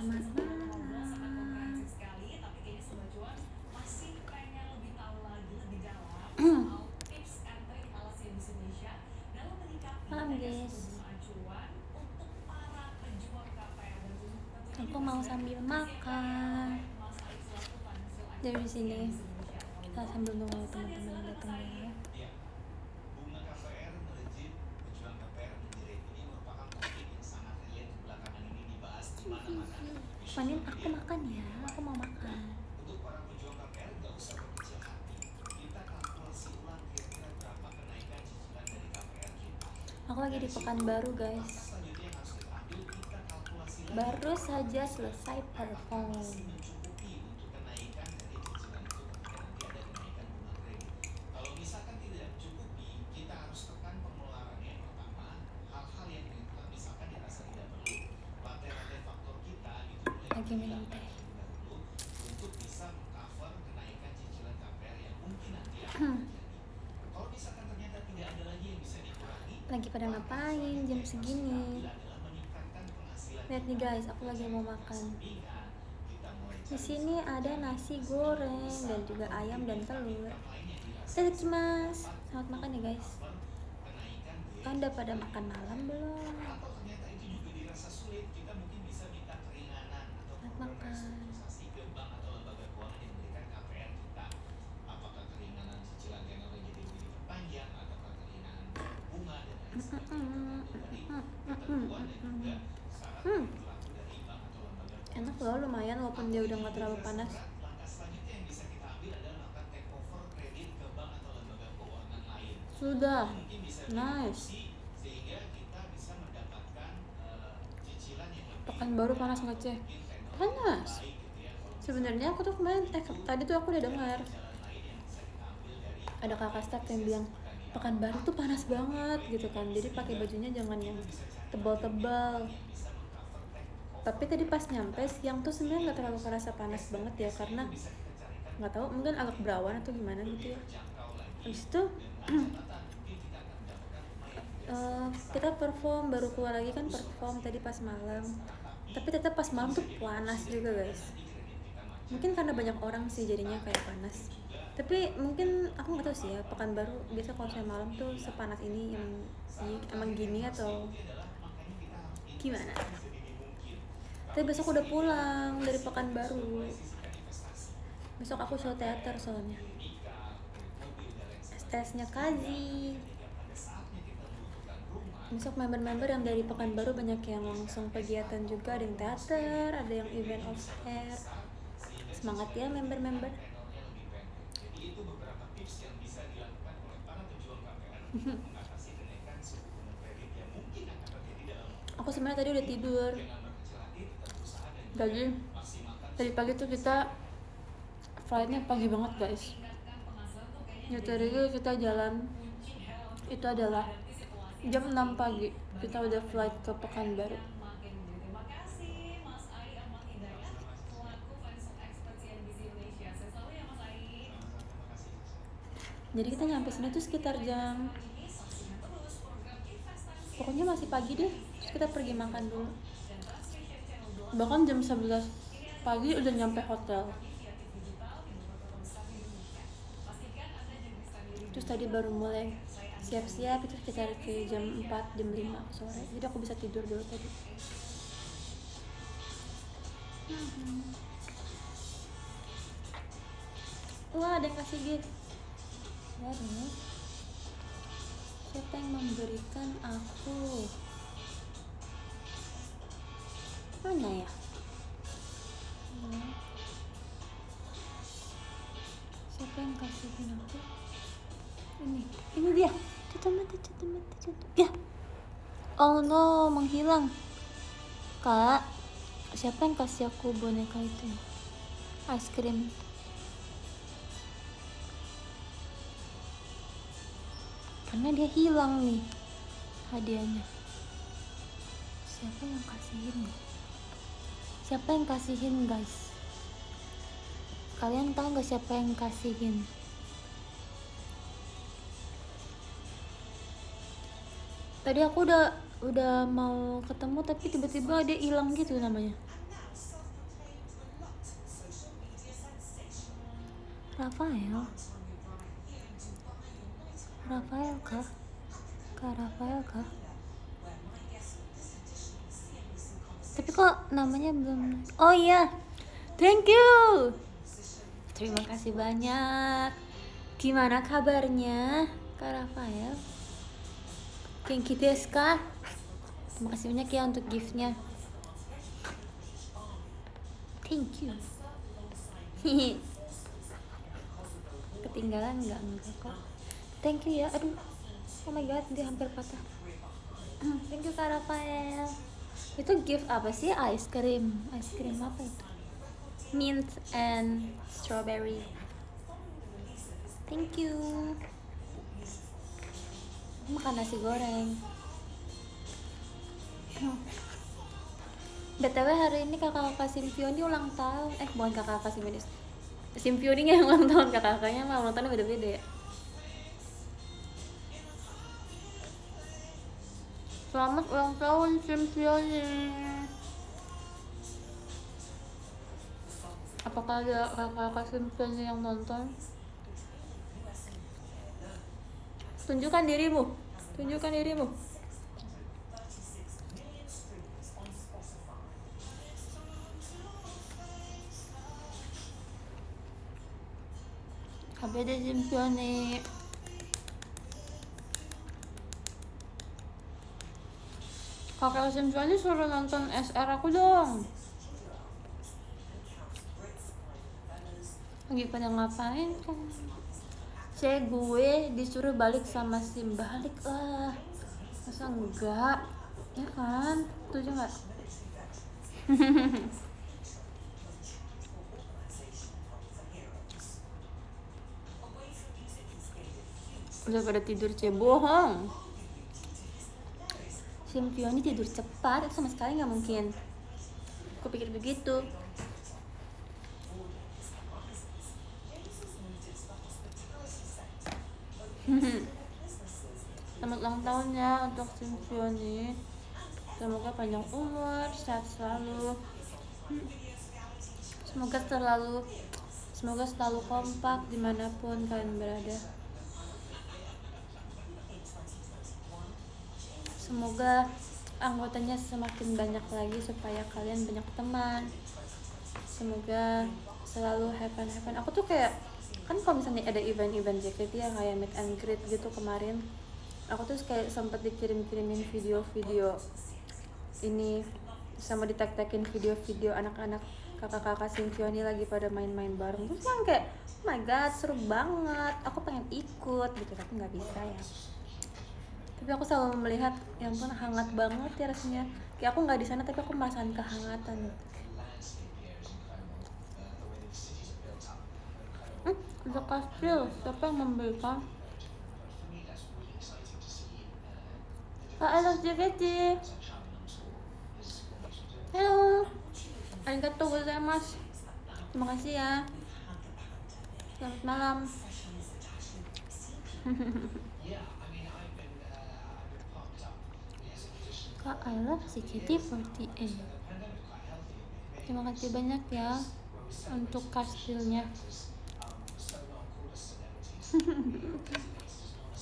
kemana-mana. Malam guys, aku mau sambil makan. Dari sini kita sambil nunggu teman-teman datang ya. Panin aku makan ya, aku mau makan. Aku lagi di Pekanbaru guys. Baru saja selesai perform. Lagi minum teh. Lagi pada ngapain jam segini? Lihat nih guys, aku lagi mau makan. Di sini ada nasi goreng dan juga ayam dan telur. Itadakimasu. Selamat makan ya guys. Kalian udah pada makan malam belum? Selamat makan. Enak loh, lumayan walaupun dia udah gak terlalu panas. Sudah, nice. Pekanbaru panas nggak cek? Panas. Sebenarnya aku tuh kemarin, tadi tuh aku udah dengar ada kakak staff yang bilang Pekanbaru tuh panas banget gitu kan, jadi pakai bajunya jangan yang tebal-tebal. Tapi tadi pas nyampe siang tuh sebenarnya nggak terlalu kerasa panas banget ya, karena nggak tahu mungkin agak berawan atau gimana gitu ya. Habis itu kita perform, baru keluar lagi kan perform tadi pas malam, tapi tetap pas malam tuh panas juga guys. Mungkin karena banyak orang sih jadinya kayak panas, tapi mungkin aku nggak tahu sih ya, Pekanbaru biasa kalau saya malam tuh sepanas ini emang gini atau gimana. Tapi besok udah pulang dari Pekanbaru, besok aku show teater soalnya STS-nya Kazi. Besok member-member yang dari Pekanbaru banyak yang langsung kegiatan juga, ada yang teater, ada yang event of air. Semangat ya member-member. Aku sebenarnya tadi udah tidur. Jadi tadi pagi tuh kita flightnya pagi banget guys. Ya tadi kita jalan itu adalah jam 6 pagi kita udah flight ke Pekanbaru. Jadi kita nyampe sini tuh sekitar jam, pokoknya masih pagi deh. Terus kita pergi makan dulu. Bahkan jam 11 pagi udah nyampe hotel. Terus tadi baru mulai siap-siap itu sekitar ke jam 4, jam 5 sore. Jadi aku bisa tidur dulu tadi. Wah, ada yang kasih gift. Dari siapa yang memberikan aku? Mana ya? Siapa yang kasihin aku? Ini dia. Cucu. Ya. Oh no, menghilang. Kak, siapa yang kasih aku boneka itu? Es krim. Karena dia hilang nih hadiahnya. Siapa yang kasihin ya? Siapa yang kasihin guys? Kalian tahu nggak siapa yang kasihin? Tadi aku udah mau ketemu tapi tiba-tiba dia hilang gitu namanya. Rafael kah? Kak Rafael kah? Tapi kok namanya belum. Oh iya, thank you, terima kasih banyak. Gimana kabarnya Kak Rafael? Genki desu ka? Terima kasih banyak ya untuk giftnya. Thank you. Ketinggalan enggak kok. Thank you ya. Aduh, oh my god, dia hampir patah. Thank you Kak Rafael. Itu gift apa sih? Ice cream apa itu? Mint and strawberry. Thank you. Makan nasi goreng. BTW hari ini kakak Simpioni ulang tahun. Bukan kakak Simpioni. Simpioni yang ulang tahun, kakaknya mah ulang tahunnya beda-beda ya. Selamat ulang tahun Simpioni. Apakah ada kakak Simpioni yang nonton? Tunjukkan dirimu. KBD Simpioni. Kakak Simpioni suruh nonton SR aku dong. Lagi pada ngapain kan? Gue disuruh balik sama Sim. Balik lah, masa enggak ya kan? Setuju nggak? Udah pada tidur, bohong. Simpioni tidur cepat, itu sama sekali nggak mungkin. Aku pikir begitu. Selamat ulang tahun ya untuk Simpioni. Semoga panjang umur, sehat selalu. Semoga selalu kompak dimanapun kalian berada. Semoga anggotanya semakin banyak lagi supaya kalian banyak teman. Semoga selalu have fun. Aku tuh kayak, kan kalau misalnya ada event-event JKT ya kayak meet and greet gitu kemarin, aku tuh kayak sempat dikirim-kirimin video-video ini, sama ditag-tagin video-video anak-anak kakak-kakak Simpioni lagi pada main-main bareng. Terus yang kayak, oh my god, seru banget, aku pengen ikut gitu, tapi nggak bisa ya. Tapi aku selalu melihat, ya ampun hangat banget ya rasanya. Kayak aku nggak di sana tapi aku merasakan kehangatan gitu. Ada kastil, siapa yang membelikan? I love JKT. Halo, arigatou gozaimasu. Terima kasih ya. Selamat malam. Kak, I love JKT48. Terima kasih banyak ya untuk kastilnya.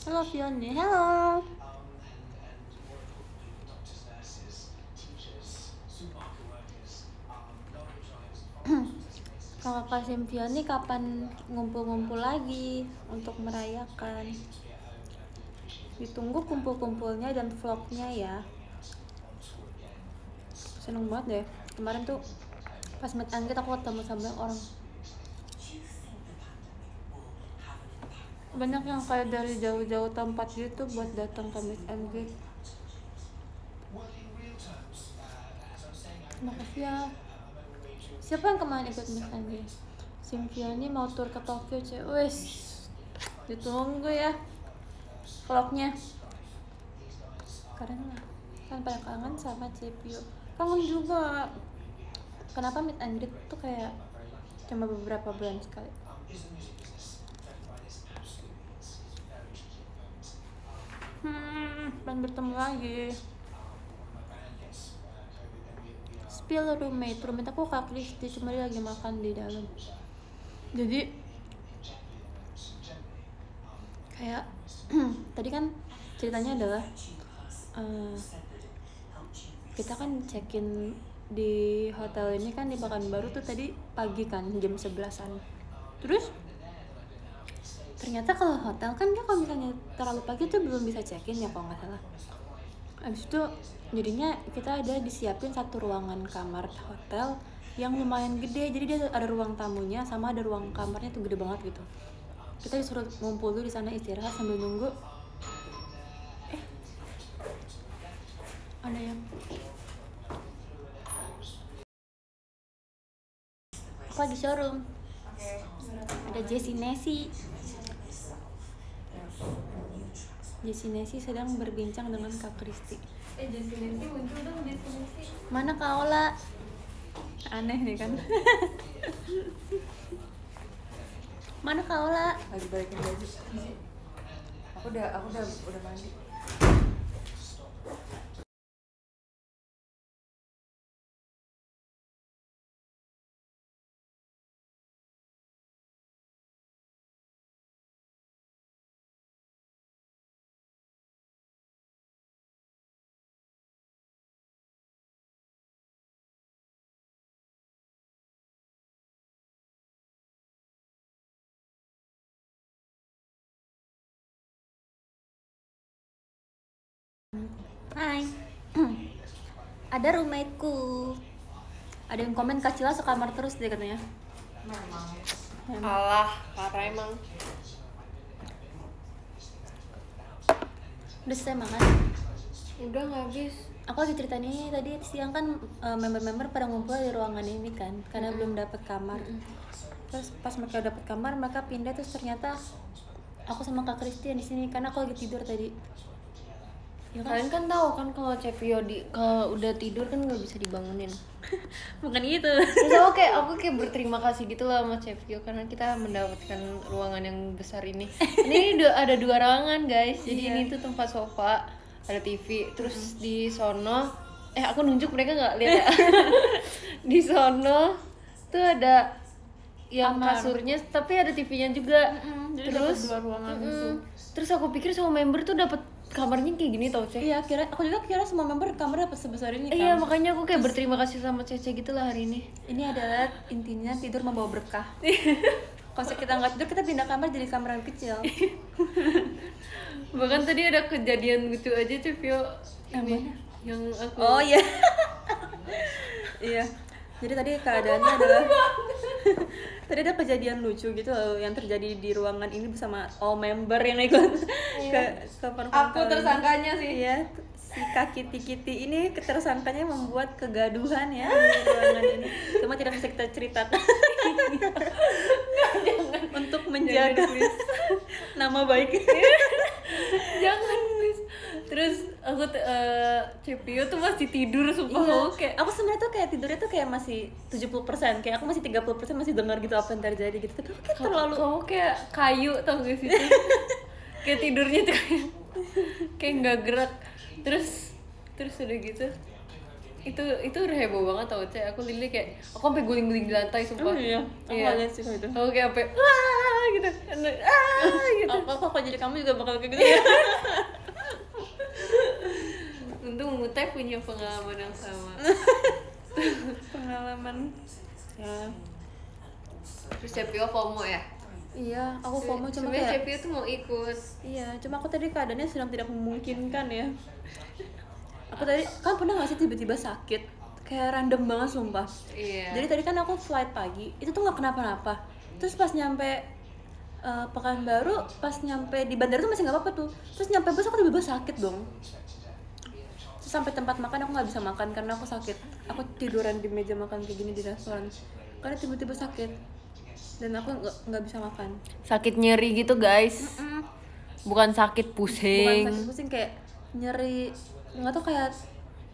Halo Fioni, halo. Kakak Simpioni kapan ngumpul-ngumpul lagi untuk merayakan? Ditunggu kumpul-kumpulnya dan vlognya ya. Seneng banget deh. Kemarin tuh pas meet and greet aku ketemu sama orang. Banyak yang kayak dari jauh-jauh tempat gitu buat datang ke meet and greet. Terima kasih ya. Siapa yang kemarin ikut meet and greet? Simpioni mau tur ke Tokyo, wes. Ditunggu ya vlognya. Karena kan pada kangen sama Cepio. Kangen juga. Kenapa meet and greet tuh kayak cuma beberapa bulan sekali? Pengen bertemu lagi. Spill roommate aku Kak Kristi, cuma dia lagi makan di dalam. Jadi kayak tadi kan ceritanya adalah kita kan check-in di hotel ini kan di Pekanbaru tuh tadi pagi kan jam 11-an. Terus ternyata kalau hotel kan dia kalau misalnya terlalu pagi tuh belum bisa check-in ya kalau nggak salah. Abis itu jadinya kita ada disiapin satu ruangan kamar hotel yang lumayan gede, jadi dia ada ruang tamunya sama ada ruang kamarnya tuh gede banget gitu. Kita disuruh ngumpul dulu di sana istirahat sambil nunggu. Ada yang apa di showroom? Ada Jessie Nessie. Jessie Nessie sedang berbincang dengan Kak Kristi. Jessie Nessie muncul dong, Jessie Nessie. Mana Kak Ola? Aneh nih kan. Mana Kak Ola? Lagi balikin baju. Aku udah mandi. Hai. Ada roommateku. Ada yang komen Kak Cila sekamar terus deh katanya. Memang. Alah, parah emang. Udah selesai makan? Udah nggak habis. Aku lagi cerita nih tadi siang kan member-member pada ngumpul di ruangan ini kan karena belum dapat kamar. Terus pas mereka dapat kamar mereka pindah, terus ternyata aku sama Kak Kristi yang di sini karena aku lagi tidur tadi. Ya kan? Kalian kan tahu kan kalau Cepio kalau udah tidur kan nggak bisa dibangunin. Bukan gitu. Terus aku kayak berterima kasih gitu loh sama Cepio karena kita mendapatkan ruangan yang besar ini. Ini ada 2 ruangan guys. Jadi ini tuh tempat sofa, ada TV, terus di sono aku nunjuk mereka nggak lihat ya. Di sono tuh ada yang kamar. Kasurnya tapi ada TV-nya juga. Jadi Terus dapat 2 ruangan itu. Terus aku pikir semua member tuh dapat kamarnya kayak gini tau Cek. Iya, aku juga kira semua member kamar dapat sebesar ini kan. Iya, makanya aku kayak berterima kasih sama Cece gitu lah hari ini. Ini adalah intinya tidur membawa berkah. Kalau kita nggak tidur, kita pindah kamar jadi kamar yang kecil. Bahkan tadi ada kejadian lucu aja Cepio. Yang mana? Yang aku. Oh iya. Iya. Jadi tadi keadaannya adalah tadi ada kejadian lucu gitu loh yang terjadi di ruangan ini bersama all member yang ikut ke perform Aku kali ini. tersangkanya sih. Iya, si Kak Kiti ini tersangkanya membuat kegaduhan ya di ruangan ini. Cuma tidak bisa kita ceritakan. Untuk menjaga nama baik. Jangan please. Terus aku Cepio tuh masih tidur sumpah. Iya. Aku kayak Aku sebenarnya tuh kayak tidurnya tuh kayak masih 70%, kayak aku masih 30% masih dengar gitu apa yang terjadi gitu. Tapi aku kayak terlalu kamu kayak kayu tau gak sih? Kayak tidurnya tuh kayak nggak gerak. Terus udah gitu. Itu udah heboh banget tau Cek. Aku lili kayak aku sampai guling-guling di lantai sumpah. iya. Aku lihat sih itu. Aku kayak sampai wah gitu. Gitu. Aku jadi kamu juga bakal kayak gitu ya. Untung Mutai punya pengalaman yang sama. Pengalaman ya. Terus Cepio FOMO ya? Iya, aku FOMO cuma sebenarnya kayak Cepio tuh mau ikut. iya, cuma aku tadi keadaannya sedang tidak memungkinkan ya. Aku tadi kan pernah nggak sih tiba-tiba sakit kayak random banget sumpah. Iya. Jadi tadi kan aku flight pagi itu tuh nggak kenapa-napa. Terus pas nyampe Pekanbaru, pas nyampe di bandara tuh masih nggak apa-apa tuh. Terus nyampe bus aku tiba-tiba sakit dong. Terus sampai tempat makan aku nggak bisa makan karena aku sakit. Aku tiduran di meja makan kayak gini di restoran karena tiba-tiba sakit dan aku nggak bisa makan. Sakit nyeri gitu guys. Bukan sakit pusing. Bukan sakit pusing, kayak nyeri, nggak tau, kayak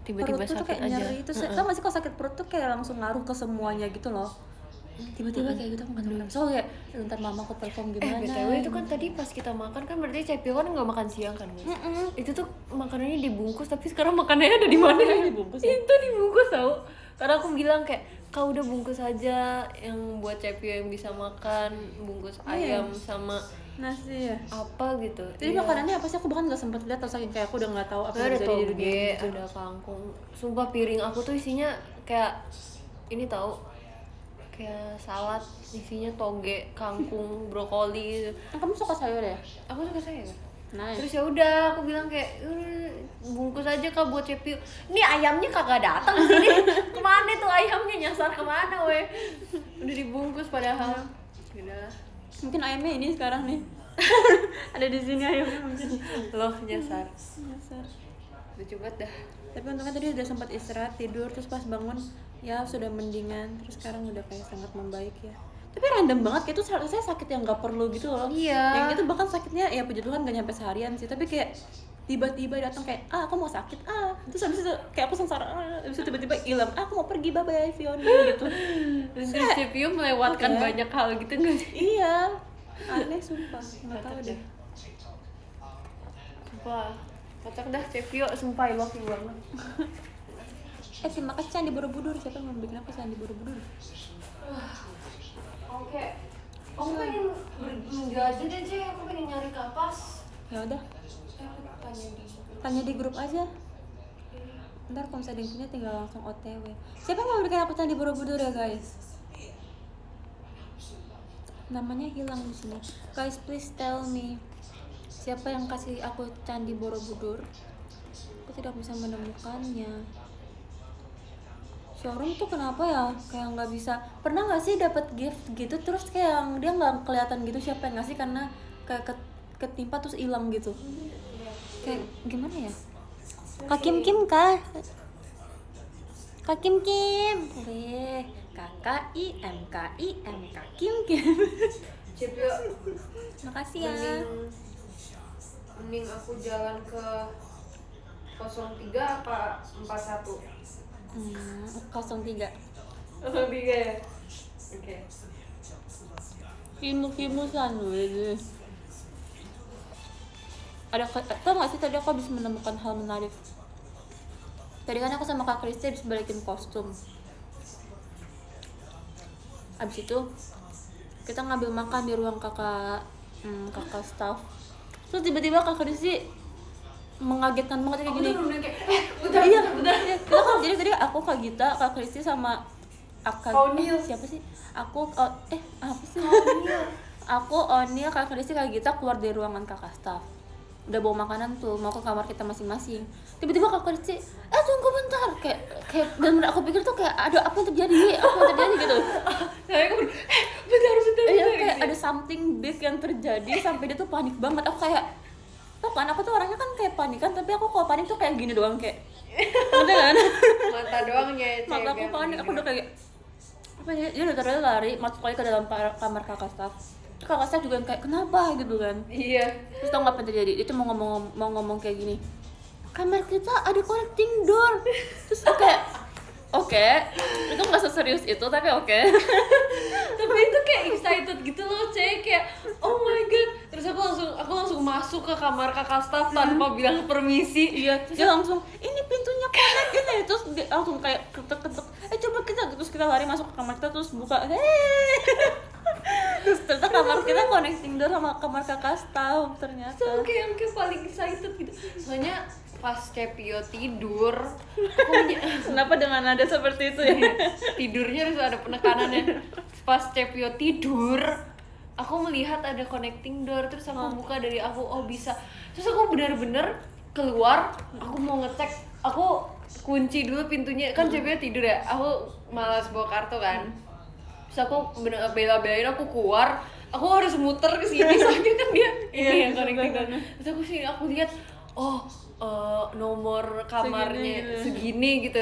Tiba-tiba perut tuh sakit kayak aja. nyeri itu. Tau gak sih kalau sakit perut tuh kayak langsung ngaruh ke semuanya gitu loh. Tiba-tiba kayak gitu aku nggak tahu kenapa. So kayak ntar mama aku perform gimana. BTW itu kan tadi pas kita makan kan berarti Cepio kan nggak makan siang kan guys. Itu tuh makanannya dibungkus tapi sekarang makanannya ada di mana? Dibungkus ya? Itu dibungkus tau. Karena aku bilang kayak Kak udah bungkus aja yang buat Cepio yang bisa makan, bungkus ayam sama nasi ya. apa gitu. Jadi makanannya apa sih? Aku bahkan nggak sempat lihat, terus saking kayak aku udah nggak tahu apa yang ada terjadi di dunia toge, gitu. ada kangkung. Sumpah piring aku tuh isinya kayak ini tahu, kayak salad isinya toge, kangkung, brokoli gitu. Kamu suka sayur ya? Aku suka sayur. Nice. Terus ya udah aku bilang kayak bungkus aja Kak buat Cepio. Ini ayamnya kagak datang sini. Kemana tuh ayamnya, nyasar kemana weh? Udah dibungkus padahal. Udah. Mungkin ayamnya ini sekarang nih. Ada di sini ayamnya mungkin. Loh nyasar. Nyasar. Lucu banget dah. Tapi untungnya tadi udah sempat istirahat tidur, terus pas bangun ya sudah mendingan, terus sekarang udah kayak sangat membaik ya. Tapi random banget, kayak itu seharusnya sakit yang nggak perlu gitu loh. Iya. Yang itu bahkan sakitnya ya puji Tuhan gak nyampe seharian sih, tapi kayak tiba-tiba datang kayak aku mau sakit terus habis itu kayak aku sengsara habis itu tiba-tiba hilang aku mau pergi bye bye Fiona gitu. Terus Cepio melewatkan banyak hal gitu nggak sih? Iya, aneh sumpah, nggak tahu deh. Sumpah, kocak dah Cepio, sumpah I love you banget. Terima kasih Candi Borobudur. Siapa yang mau bikin apa Candi Borobudur? Oke, aku pengen enggak aja deh Cek, aku pengen nyari kapas. Ya udah, tanya di grup aja. Ntar kalau misalnya punya tinggal langsung OTW. Siapa yang mau bikin aku Candi Borobudur ya guys? Namanya hilang di sini. Guys, please tell me siapa yang kasih aku Candi Borobudur. Aku tidak bisa menemukannya. Showroom tuh kenapa ya kayak nggak bisa. Pernah nggak sih dapat gift gitu terus kayak yang dia nggak kelihatan gitu siapa yang ngasih karena kayak ketimpa terus hilang gitu. Kayak gimana ya? Kak Kim kah? Kak Kim. Oke. KKIM Kak Kim. Cepio, Makasih ya. mending aku jalan ke 03 apa 41? 03. 03 ya? Oke. Kimu-kimusan weh. Tau gak sih tadi aku habis menemukan hal menarik. Tadi kan aku sama Kak Kristi habis balikin kostum. Abis itu kita ngambil makan di ruang kakak staff. Terus tiba-tiba Kak Kristi mengagetkan banget kayak gini. Iya, kita kan jadi tadi aku Kak Gita, Kak Kristi sama siapa sih? Aku apa sih? Aku Onil, Kak Kristi, Kak Gita keluar dari ruangan kakak staff. Udah bawa makanan tuh, mau ke kamar kita masing-masing. Tiba-tiba Kak Kristi, tunggu bentar, kayak bener aku pikir tuh kayak ada apa yang terjadi gitu. Saya bentar. Iya, kayak ada something big yang terjadi sampai dia tuh panik banget. Aku kayak kan aku tuh orangnya kan kayak panikan, tapi aku kalau panik tuh kayak gini doang kayak udah kan Mata doang ya. mata aku panik, aku udah kayak apa ya, dia udah terus lari masuk lagi ke dalam kamar kakak staff. Terus kakak staff juga yang kayak kenapa gitu kan. Iya. Terus tau nggak apa yang terjadi, dia tuh mau ngomong kayak gini, kamar kita ada connecting door. Terus oke, itu nggak seserius itu tapi oke. Tapi itu kayak excited gitu loh Cek, kayak oh my god. Terus aku langsung masuk ke kamar kakak staff tanpa bilang permisi. Iya, dia langsung ini pintunya connect gitu. Terus dia langsung kayak ketuk-ketuk, coba kita, terus kita lari masuk ke kamar kita terus buka. Terus ternyata kamar kita connecting door sama kamar kakak staff ternyata. So kayak paling excited gitu. Soalnya pas Cepio tidur, aku Kenapa dengan nada seperti itu ya? tidurnya harus ada penekanannya. Pas Cepio tidur, aku melihat ada connecting door, terus aku buka dari aku, oh bisa. Terus aku benar-benar keluar, aku mau ngecek, aku kunci dulu pintunya, kan Cepio tidur ya, aku malas bawa kartu kan. Terus aku bela-belain aku keluar, aku harus muter ke sini soalnya kan dia ini yang connecting door. Terus aku sini aku lihat, nomor kamarnya segini gitu,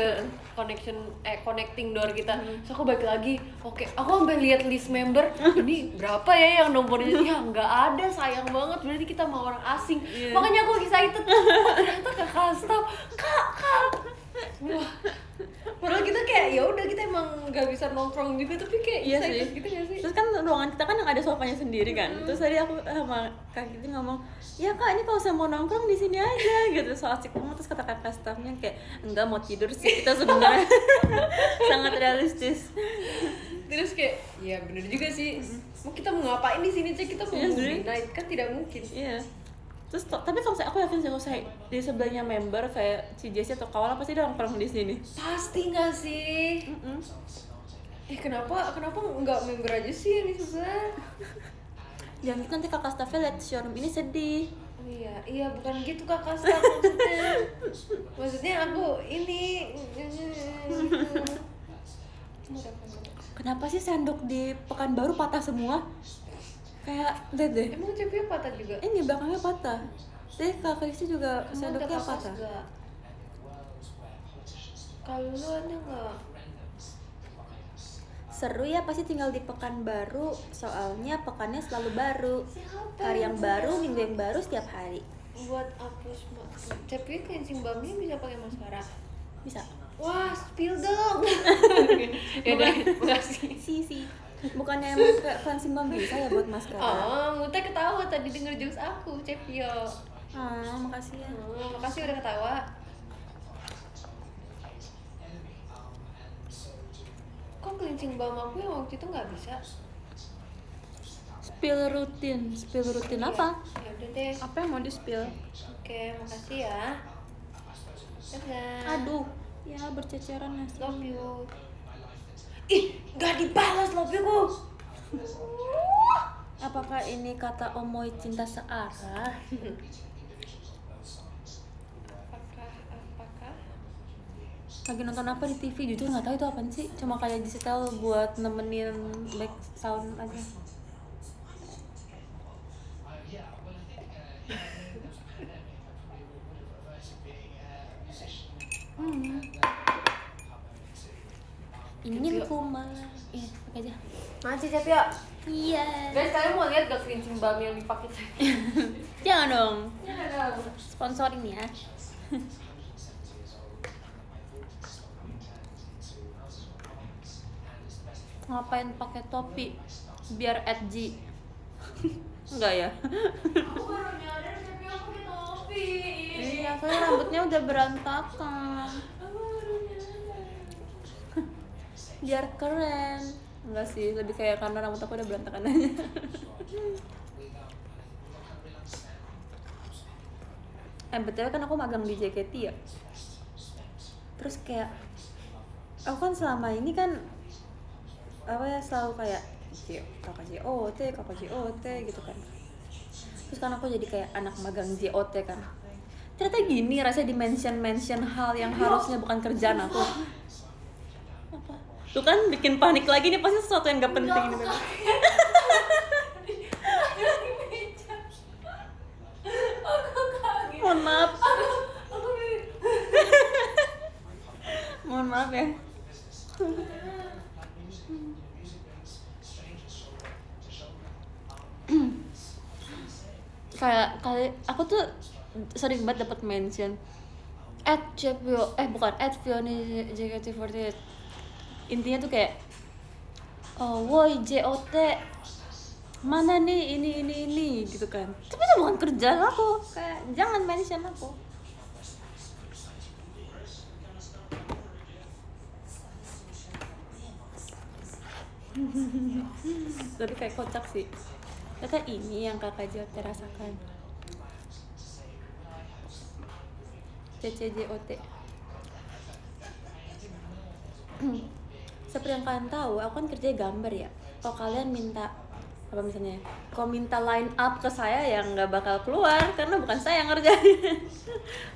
connecting door kita. Terus aku balik lagi, oke, aku sampai lihat list member, ini berapa ya yang nomornya? Ya nggak ada, sayang banget, berarti kita mau orang asing. Makanya aku excited, ternyata kakak staff, kak. Wah, Padahal kita kayak ya udah kita emang nggak bisa nongkrong juga tapi kayak Iya excited sih. gitu nggak sih? Terus kan ruangan kita kan yang ada sofanya sendiri kan. Terus tadi aku sama Kak Kiti ngomong, "Ya Kak, ini kalau saya mau nongkrong di sini aja." gitu. So asik banget. Terus kata kakak staffnya kayak, "Enggak, mau tidur sih kita sebenarnya." Sangat realistis. Terus kayak ya bener juga sih. Mau kita mau ngapain di sini Cek? Kita mau Iya, movie sebenernya. night kan tidak mungkin. Iya. Terus tapi kalau saya aku yakin sih kalau saya di sebelahnya member kayak si Jessie atau kawan pasti dia nongkrong di sini. Pasti nggak sih? Kenapa nggak member aja sih yang di sebelah? Jangan gitu nanti kakak staffnya lihat showroom ini sedih. Oh iya bukan gitu kakak staff maksudnya. Maksudnya aku ini. Kenapa sih sendok di Pekanbaru patah semua? Kayak lihat deh. Emang cepnya patah juga? Ini belakangnya patah. Deh kakak Kristi juga Emang sendoknya ada kapas patah. nggak? Kalau lu ada nggak? Seru ya pasti tinggal di Pekanbaru. Soalnya pekannya selalu baru. Hari yang baru, minggu yang baru setiap hari. Buat hapus cepnya cleansing balmnya bisa pakai maskara? Bisa. Wah, spill dong. Ya udah, makasih. Si. Bukannya emang kayak cleansing balm bisa ya buat maskara? Oh, Muta ketawa tadi denger jokes aku, Cepio. Makasih ya. Makasih udah ketawa. Kok cleansing balm aku yang waktu itu nggak bisa? Spill rutin apa? Ya udah deh. Apa yang mau di spill? Oke, makasih ya. Dadah. Aduh, ya berceceran nasi. Love you. Ih, nggak dibalas love you ku. Apakah ini kata Omoy cinta searah? Apakah? Lagi nonton apa di TV? Jujur nggak tahu itu apaan sih. Cuma kayak disetel buat nemenin back sound aja. Ingin ku malah. Iya, pakai aja. Masih Cepio. Iya. Guys, kalian mau lihat gak cleansing balm yang dipakai Cepio? Jangan dong. Ya, Sponsorin ya. Ngapain pakai topi? Biar edgy. Enggak ya? Aku baru nyadar Cepio pakai topi. Iya, soalnya rambutnya udah berantakan. Aku baru nyadar. Biar keren. Enggak sih, lebih kayak karena rambut aku udah berantakan aja. Betul kan aku magang di JKT ya. Terus kayak aku kan selama ini kan apa ya selalu kayak kakak JOT gitu kan. Terus kan aku jadi kayak anak magang JOT kan. Ternyata gini rasanya di mention hal yang harusnya bukan kerjaan aku. Apa? Tuh kan bikin panik lagi nih, pasti sesuatu yang gak penting ini kan. Mohon maaf. Mohon maaf ya. Kayak kali aku tuh sering banget dapat mention @Vioni JKT48. Intinya tuh kayak woi JOT mana nih ini gitu kan. Tapi itu bukan kerjaan aku, kayak jangan mention aku. Tapi kayak kocak sih. Ternyata ini yang kakak JOT rasakan. CCJOT. Seperti yang kalian tahu, aku kan kerja gambar ya. Kalau kalian minta apa misalnya, kalau minta line up ke saya yang nggak bakal keluar karena bukan saya yang ngerjain.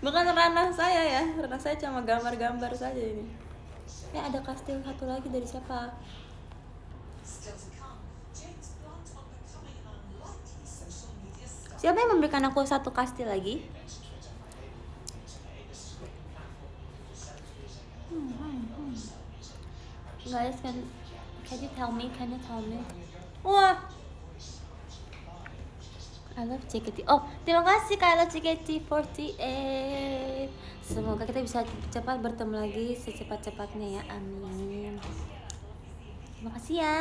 Bukan ranah saya ya, ranah saya cuma gambar-gambar saja ini. Ya ada kastil satu lagi dari siapa? Siapa yang memberikan aku satu kastil lagi? Guys, can you tell me? Wah, I love JKT. Oh, terima kasih Kak, I love JKT48. Semoga kita bisa cepat bertemu lagi secepat-cepatnya ya. Amin. Terima kasih ya.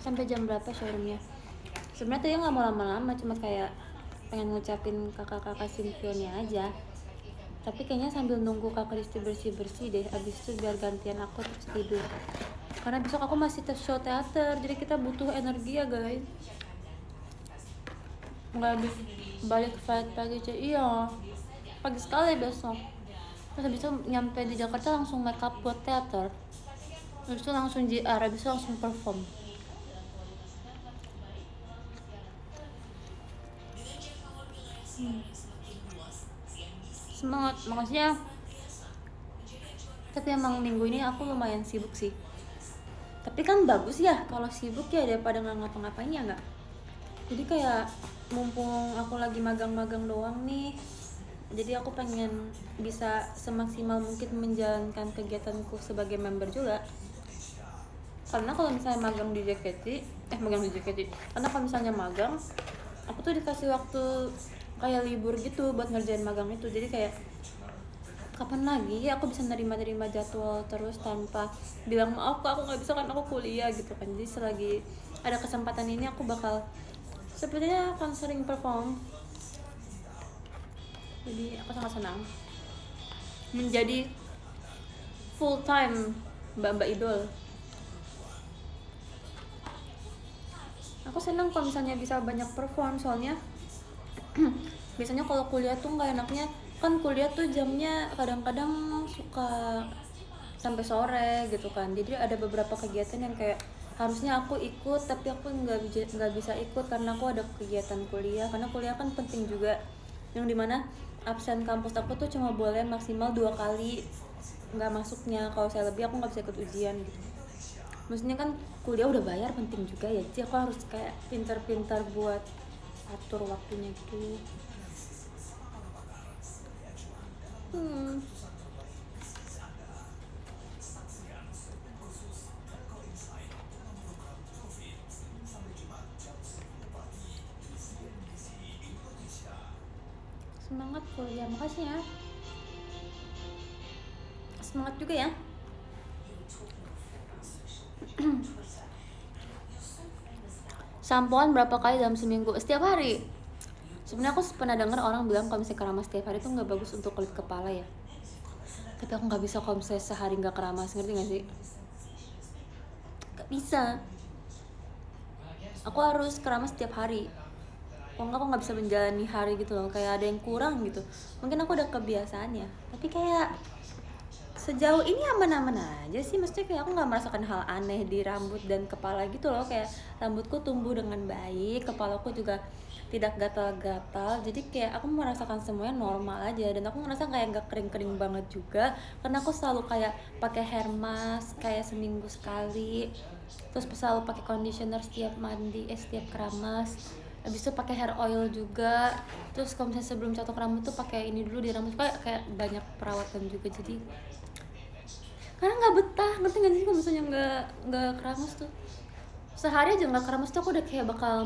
Sampai jam berapa showroomnya? Sebenarnya tuh nggak mau lama-lama, cuma kayak pengen ngucapin kakak-kakak Simfionia aja. Tapi kayaknya sambil nunggu kakak Risti bersih-bersih deh. Abis itu biar gantian aku terus tidur. Karena besok aku masih show teater, jadi kita butuh energi ya guys. Nggak habis balik flight pagi aja, iya pagi sekali besok. Terus habis itu nyampe di Jakarta langsung make up buat teater. Habis itu langsung JR, habis itu langsung perform. Semangat, makasih ya. Tapi emang minggu ini aku lumayan sibuk sih. Tapi kan bagus ya kalau sibuk ya daripada nggak ngapa-ngapain ya nggak. Jadi kayak mumpung aku lagi magang-magang doang nih, jadi aku pengen bisa semaksimal mungkin menjalankan kegiatanku sebagai member juga. Karena kalau misalnya magang di JKT, karena kalau misalnya magang, aku tuh dikasih waktu kayak libur gitu buat ngerjain magang itu. Jadi kayak kapan lagi aku bisa nerima jadwal terus tanpa bilang maaf kak aku nggak bisa kan aku kuliah gitu kan. Jadi selagi ada kesempatan ini aku bakal sepertinya akan sering perform. Jadi aku sangat senang menjadi full time mbak idol. Aku senang kalau misalnya bisa banyak perform, soalnya biasanya kalau kuliah tuh nggak enaknya kan kuliah tuh jamnya kadang-kadang suka sampai sore gitu kan. Jadi ada beberapa kegiatan yang kayak harusnya aku ikut tapi aku nggak bisa ikut karena aku ada kegiatan kuliah. Karena kuliah kan penting juga, yang dimana absen kampus aku tuh cuma boleh maksimal 2 kali nggak masuknya. Kalau saya lebih aku nggak bisa ikut ujian gitu. Maksudnya kan kuliah udah bayar, penting juga ya, jadi aku harus kayak pintar-pintar buat atur waktunya gitu. Semangat kuliah, makasih ya. Semangat juga ya. Sampoan berapa kali dalam seminggu? Setiap hari. Sebenarnya aku pernah dengar orang bilang kalau misalnya keramas setiap hari itu nggak bagus untuk kulit kepala ya. Tapi aku nggak bisa kalau misalnya sehari nggak keramas, ngerti nggak sih? Nggak bisa. Aku harus keramas setiap hari. Kalau nggak aku nggak bisa menjalani hari gitu loh. Kayak ada yang kurang gitu. Mungkin aku udah kebiasaan ya. Tapi kayak sejauh ini aman-aman aja sih. Maksudnya kayak aku nggak merasakan hal aneh di rambut dan kepala gitu loh. Kayak rambutku tumbuh dengan baik, kepalaku juga tidak gatal-gatal. Jadi kayak aku merasakan semuanya normal aja. Dan aku ngerasa kayak nggak kering-kering banget juga, karena aku selalu kayak pakai hair mask kayak seminggu sekali. Terus selalu pakai conditioner setiap mandi, setiap keramas. Habis itu pakai hair oil juga. Terus kalau misalnya sebelum catok rambut tuh pakai ini dulu di rambut, kayak banyak perawatan juga. Jadi karena nggak betah, ngerti nggak sih kalau misalnya nggak keramas tuh. Sehari aja nggak keramas tuh aku udah kayak bakal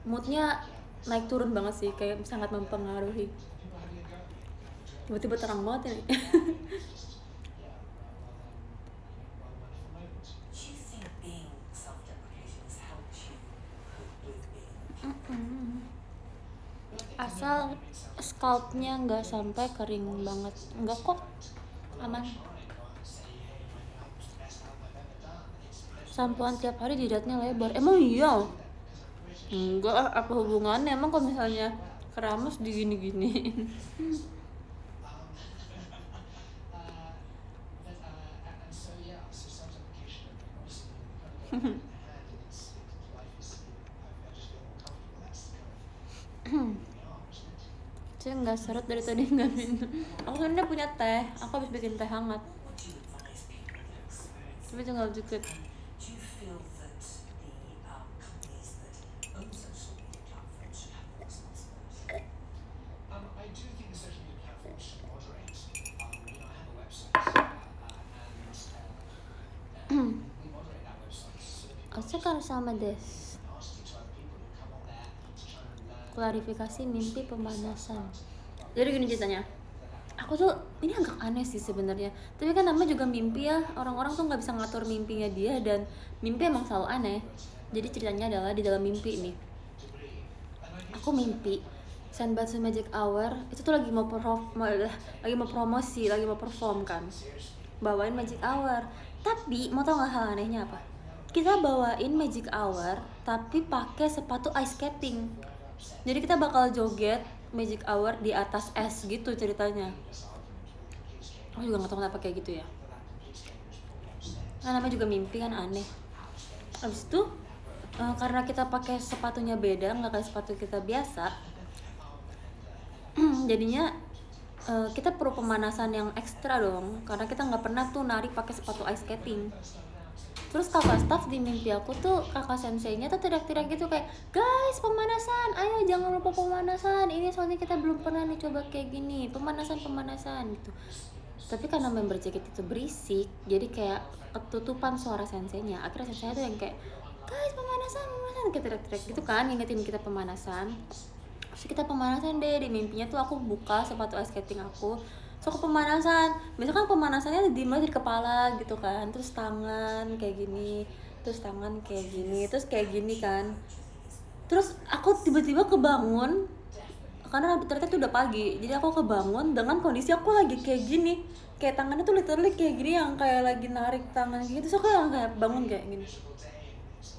moodnya naik turun banget sih, kayak sangat mempengaruhi. Tiba-tiba terang banget ya. Asal scalpnya nggak sampai kering banget, nggak kok, aman. Sampoan tiap hari jidatnya lebar, emang iya? Enggak, apa hubungannya emang kalau misalnya keramas digini-gini. Saya nggak seret dari tadi nggak minum. Aku sebenarnya punya teh, aku habis bikin teh hangat. Tapi tinggal dikit. Asep Oscar sama Des. Klarifikasi mimpi pemanasan. Jadi gini ceritanya. Aku tuh ini agak aneh sih sebenarnya. Tapi kan namanya juga mimpi ya. Orang-orang tuh nggak bisa ngatur mimpinya dia dan mimpi emang selalu aneh. Jadi ceritanya adalah di dalam mimpi nih. Aku mimpi Senbatsu Magic Hour itu tuh lagi mau promosi, lagi mau perform kan. Bawain Magic Hour. Tapi mau tau nggak hal anehnya apa? Kita bawain Magic Hour tapi pakai sepatu ice skating. Jadi kita bakal joget Magic Hour di atas es gitu ceritanya. Aku juga nggak tahu kenapa kayak gitu ya. Nah, namanya juga mimpi kan aneh. Habis itu karena kita pakai sepatunya beda, nggak kayak sepatu kita biasa, jadinya kita perlu pemanasan yang ekstra dong, karena kita nggak pernah tuh narik pakai sepatu ice skating. Terus kakak staff di mimpi aku tuh, kakak senseinya tuh teriak-teriak gitu kayak, guys pemanasan, ayo jangan lupa pemanasan, ini soalnya kita belum pernah nih coba kayak gini, pemanasan gitu. Tapi karena member JKT itu berisik, jadi kayak ketutupan suara senseinya. Akhirnya senseinya tuh yang kayak, guys pemanasan, kayak teriak-teriak gitu kan, ngingetin kita pemanasan. Terus kita pemanasan deh, di mimpinya tuh aku buka sepatu ice skating aku. So aku pemanasan, misalkan pemanasannya dimulai dari kepala gitu kan, terus tangan kayak gini, terus tangan kayak gini, terus kayak gini kan. Terus aku tiba-tiba kebangun, karena ternyata itu udah pagi, jadi aku kebangun dengan kondisi aku lagi kayak gini, kayak tangannya tuh literally kayak gini, yang kayak lagi narik tangan gitu. Terus aku kayak bangun kayak gini,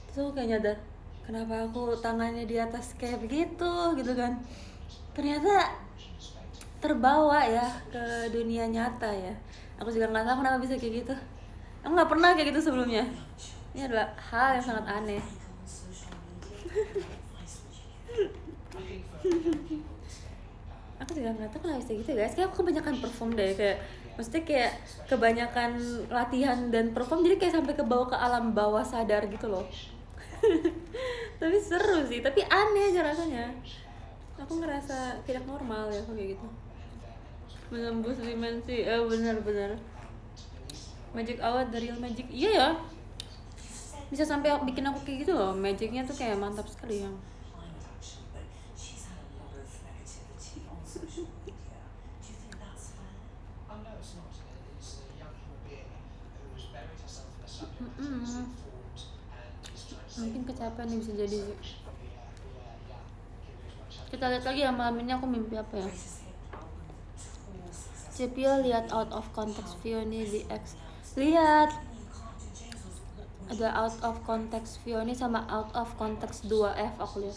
terus aku kayak nyadar, kenapa aku tangannya di atas kayak begitu gitu kan. Ternyata terbawa ya ke dunia nyata ya. Aku juga nggak tahu kenapa bisa kayak gitu. Aku nggak pernah kayak gitu sebelumnya. Ini adalah hal yang sangat aneh. Aku juga nggak tahu kenapa bisa gitu guys. Kayak aku kebanyakan perform deh, kayak maksudnya kayak kebanyakan latihan dan perform, jadi kayak sampai ke bawah, ke alam bawah sadar gitu loh. Tapi seru sih, tapi aneh aja rasanya. Aku ngerasa tidak normal ya kayak gitu. Menembus dimensi, benar-benar Magic Hour dari Real Magic, iya ya, bisa sampai bikin aku kayak gitu loh. Magicnya tuh kayak mantap sekali ya. Mungkin kecapean nih, bisa jadi sih. Kita lihat lagi ya malam ini aku mimpi apa ya. Cepio lihat out of context view nih di X. Lihat ada out of context view nih sama out of context 2F aku lihat.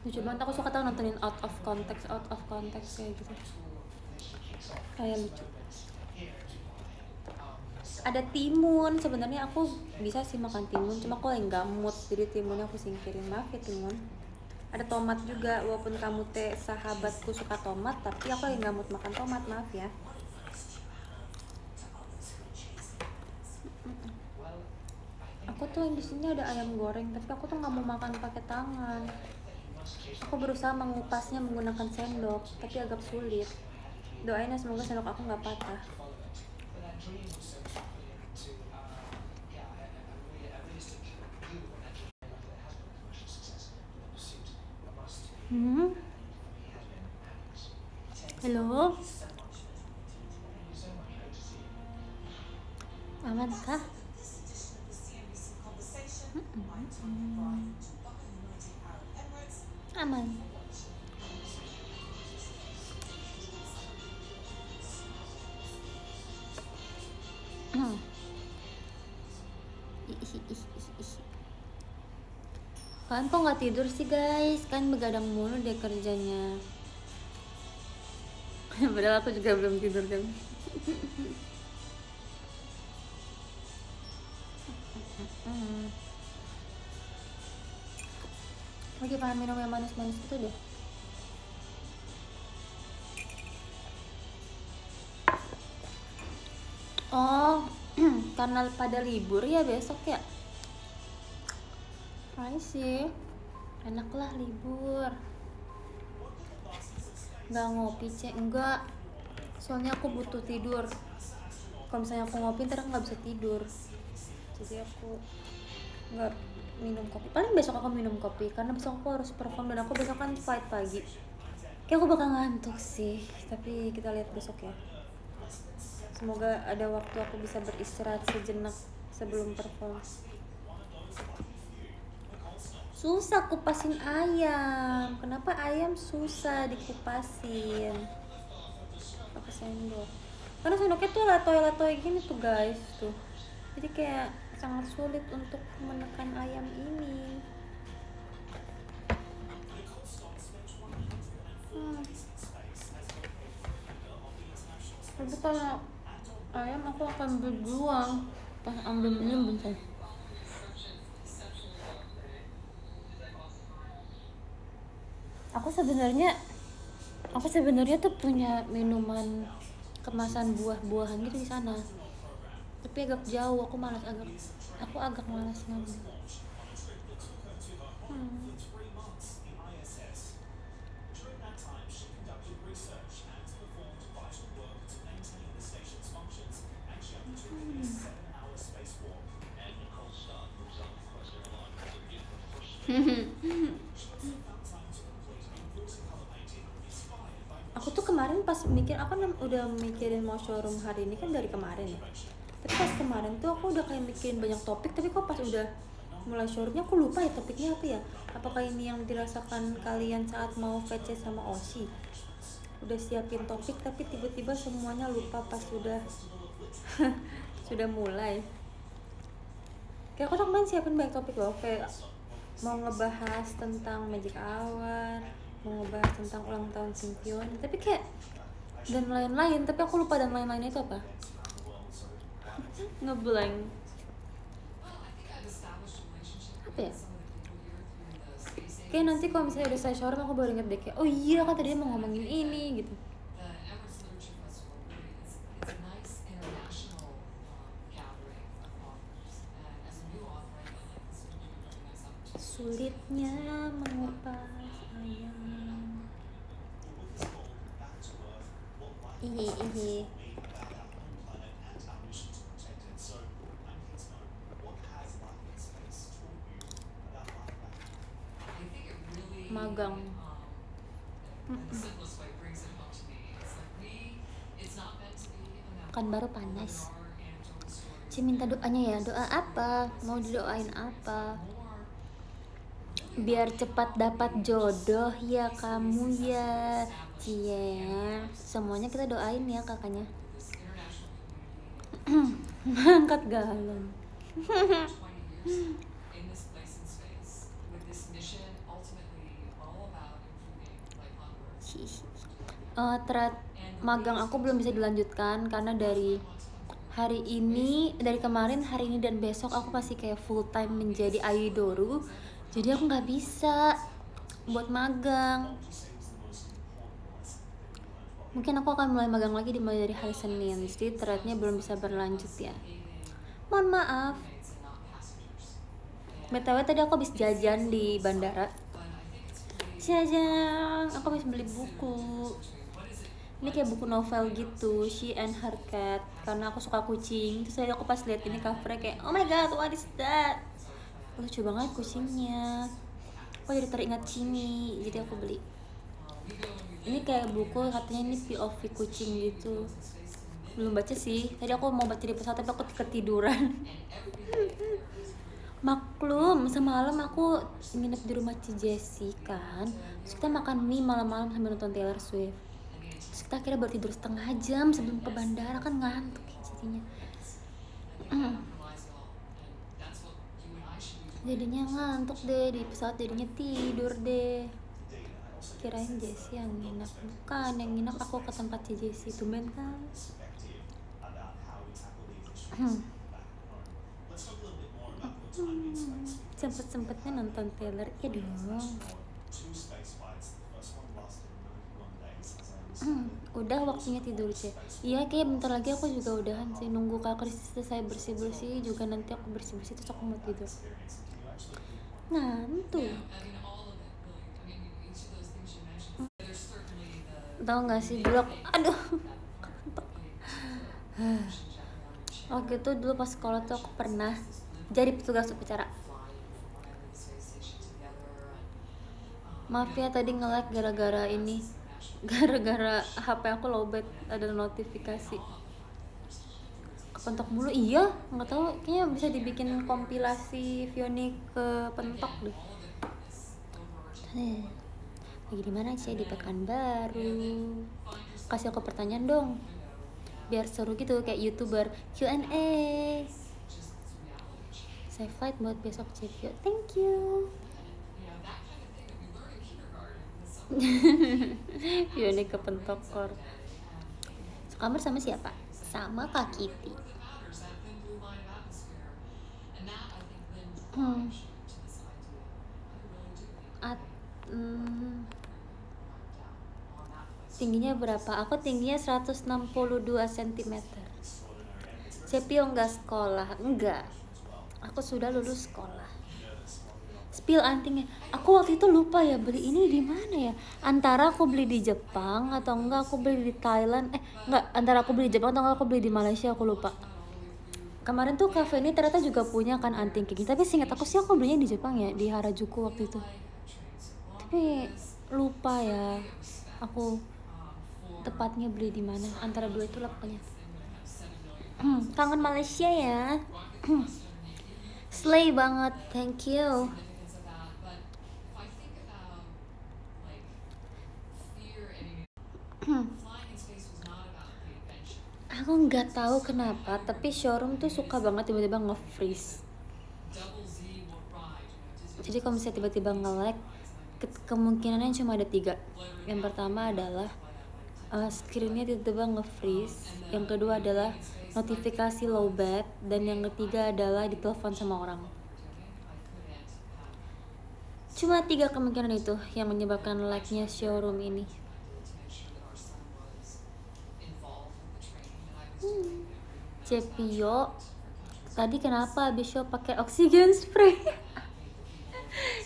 Lucu banget, aku suka tau nontonin out of context kayak gitu. Kayak lucu. Ada timun, sebenarnya aku bisa sih makan timun, cuma aku lagi nggak mood, jadi timunnya aku singkirin. Maaf ya timun. Ada tomat juga, walaupun kamu sahabatku suka tomat, tapi aku lagi nggak mood makan tomat, maaf ya. Aku tuh yang di sini ada ayam goreng, tapi aku tuh nggak mau makan pakai tangan. Aku berusaha mengupasnya menggunakan sendok, tapi agak sulit. Doain ya semoga sendok aku nggak patah. Halo, aman kah? Aman. Kalian kok nggak tidur sih guys? Kan begadang mulu deh kerjanya. Padahal aku juga belum tidur kan. Lagi pengen minum yang manis-manis gitu deh. Oh, karena pada libur ya besok ya. Hai sih, enaklah libur. Nggak ngopi cek, enggak. soalnya aku butuh tidur. Kalau misalnya aku ngopi ntar aku nggak bisa tidur, jadi aku nggak minum kopi. Paling besok aku minum kopi karena besok aku harus perform dan aku besok kan fight pagi. Kayak aku bakal ngantuk sih, tapi kita lihat besok ya. Semoga ada waktu aku bisa beristirahat sejenak sebelum perform. Susah kupasin ayam. Kenapa ayam susah dikupasin? Pakai sendok. Karena sendoknya tuh latoy-latoy gini tuh guys tuh. Jadi kayak sangat sulit untuk menekan ayam ini. Tapi kalau ayam aku akan berjuang pas ambil minum bentar. Aku sebenarnya tuh punya minuman kemasan buah-buahan gitu di sana. Tapi agak jauh, aku agak malas ngambil. Aku tuh kemarin pas mikir, aku kan udah mikirin mau showroom hari ini kan dari kemarin ya. Tapi pas kemarin tuh aku udah kayak mikirin banyak topik, tapi kok pas udah mulai showroomnya aku lupa ya topiknya apa ya. Apakah ini yang dirasakan kalian saat mau VC sama Oshi? Udah siapin topik tapi tiba-tiba semuanya lupa pas sudah sudah mulai. Kayak aku tuh kemarin siapin banyak topik loh, kayak mau ngebahas tentang Magic Hour, mau ngebahas tentang ulang tahun Symphony, tapi kayak dan lain-lain, tapi aku lupa dan lain-lainnya itu apa. Ngeblank. Apa ya? Kayak nanti kalau misalnya udah saya showroom aku baru inget deh kayak, oh iya kan tadi mau ngomongin ini gitu. Sulitnya mengupas ayam. Ihi. Magang. Kan baru panas. Cie minta doanya ya, doa apa? Mau didoain apa? Biar cepat dapat jodoh ya kamu ya, Cie. Semuanya kita doain ya kakaknya. Angkat galon. Magang aku belum bisa dilanjutkan karena dari kemarin, hari ini dan besok aku masih kayak full time menjadi aidoru. Jadi aku nggak bisa buat magang. Mungkin aku akan mulai magang lagi dimulai dari hari Senin. Jadi threadnya belum bisa berlanjut ya. Mohon maaf. BTW tadi aku habis jajan di bandara. Jajan, aku habis beli buku. Ini kayak buku novel gitu, She and Her Cat. Karena aku suka kucing. Terus tadi aku pas lihat ini covernya kayak, oh my god, what is that? Lucu banget kucingnya. Aku jadi teringat Cini, jadi aku beli. Ini kayak buku katanya ini POV kucing gitu. Belum baca sih. Tadi aku mau baca di pesawat tapi aku ketiduran. Maklum, semalam aku nginep di rumah Ci Jessie kan. Terus kita makan mie malam-malam sambil nonton Taylor Swift. Terus kita akhirnya baru tidur setengah jam sebelum ke bandara, kan ngantuk ya jadinya. Jadinya ngantuk deh di pesawat, jadinya tidur deh. Kirain Jessie yang nginap, bukan yang nginap aku ke tempat Ci Jessie. Tumben kan. Sempet-sempetnya nonton Taylor, ya dong. Udah waktunya tidur sih. Iya, kayak bentar lagi aku juga udahan sih. Nunggu Kak Kris selesai bersih-bersih juga, nanti aku bersih-bersih terus aku mau tidur. Ngantuk. Tahu nggak sih dulu aku, Waktu itu dulu pas sekolah tuh aku pernah jadi petugas upacara. Maaf ya tadi nge-lag gara-gara ini, gara-gara HP aku lowbat, ada notifikasi kepentok mulu. Iya, nggak tahu, kayaknya bisa dibikin kompilasi Vioni ke pentok deh. Lagi di mana sih? Di Pekanbaru. Kasih aku pertanyaan dong, biar seru gitu kayak YouTuber Q&A. Save flight buat besok Cevio, thank you. Vioni ke pentokor. Sekamar sama siapa? Sama Kak Kitty. Tingginya berapa? Aku tingginya 162 cm. Cepio nggak sekolah? Enggak, aku sudah lulus sekolah. Spill antingnya. Aku waktu itu lupa ya beli ini di mana ya. Antara aku beli di Jepang atau enggak aku beli di Thailand. Enggak, antara aku beli di Jepang atau enggak aku beli di Malaysia, aku lupa. Kemarin tuh cafe ini ternyata juga punya kan anting kayak gini. Tapi seingat aku sih aku belinya di Jepang ya, di Harajuku waktu itu. Tapi lupa ya aku tepatnya beli di mana. Antara dua itu lah pokoknya. Kangen Malaysia ya. Slay banget, thank you. Aku nggak tahu kenapa, tapi showroom tuh suka banget tiba-tiba nge-freeze. Jadi kalau misalnya tiba-tiba nge-lag, kemungkinannya cuma ada 3. Yang pertama adalah screennya tiba-tiba nge-freeze. Yang kedua adalah notifikasi lowbat, dan yang ketiga adalah ditelepon sama orang. Cuma 3 kemungkinan itu yang menyebabkan lag-nya showroom ini. Cepio, tadi kenapa habis show pakai oksigen spray?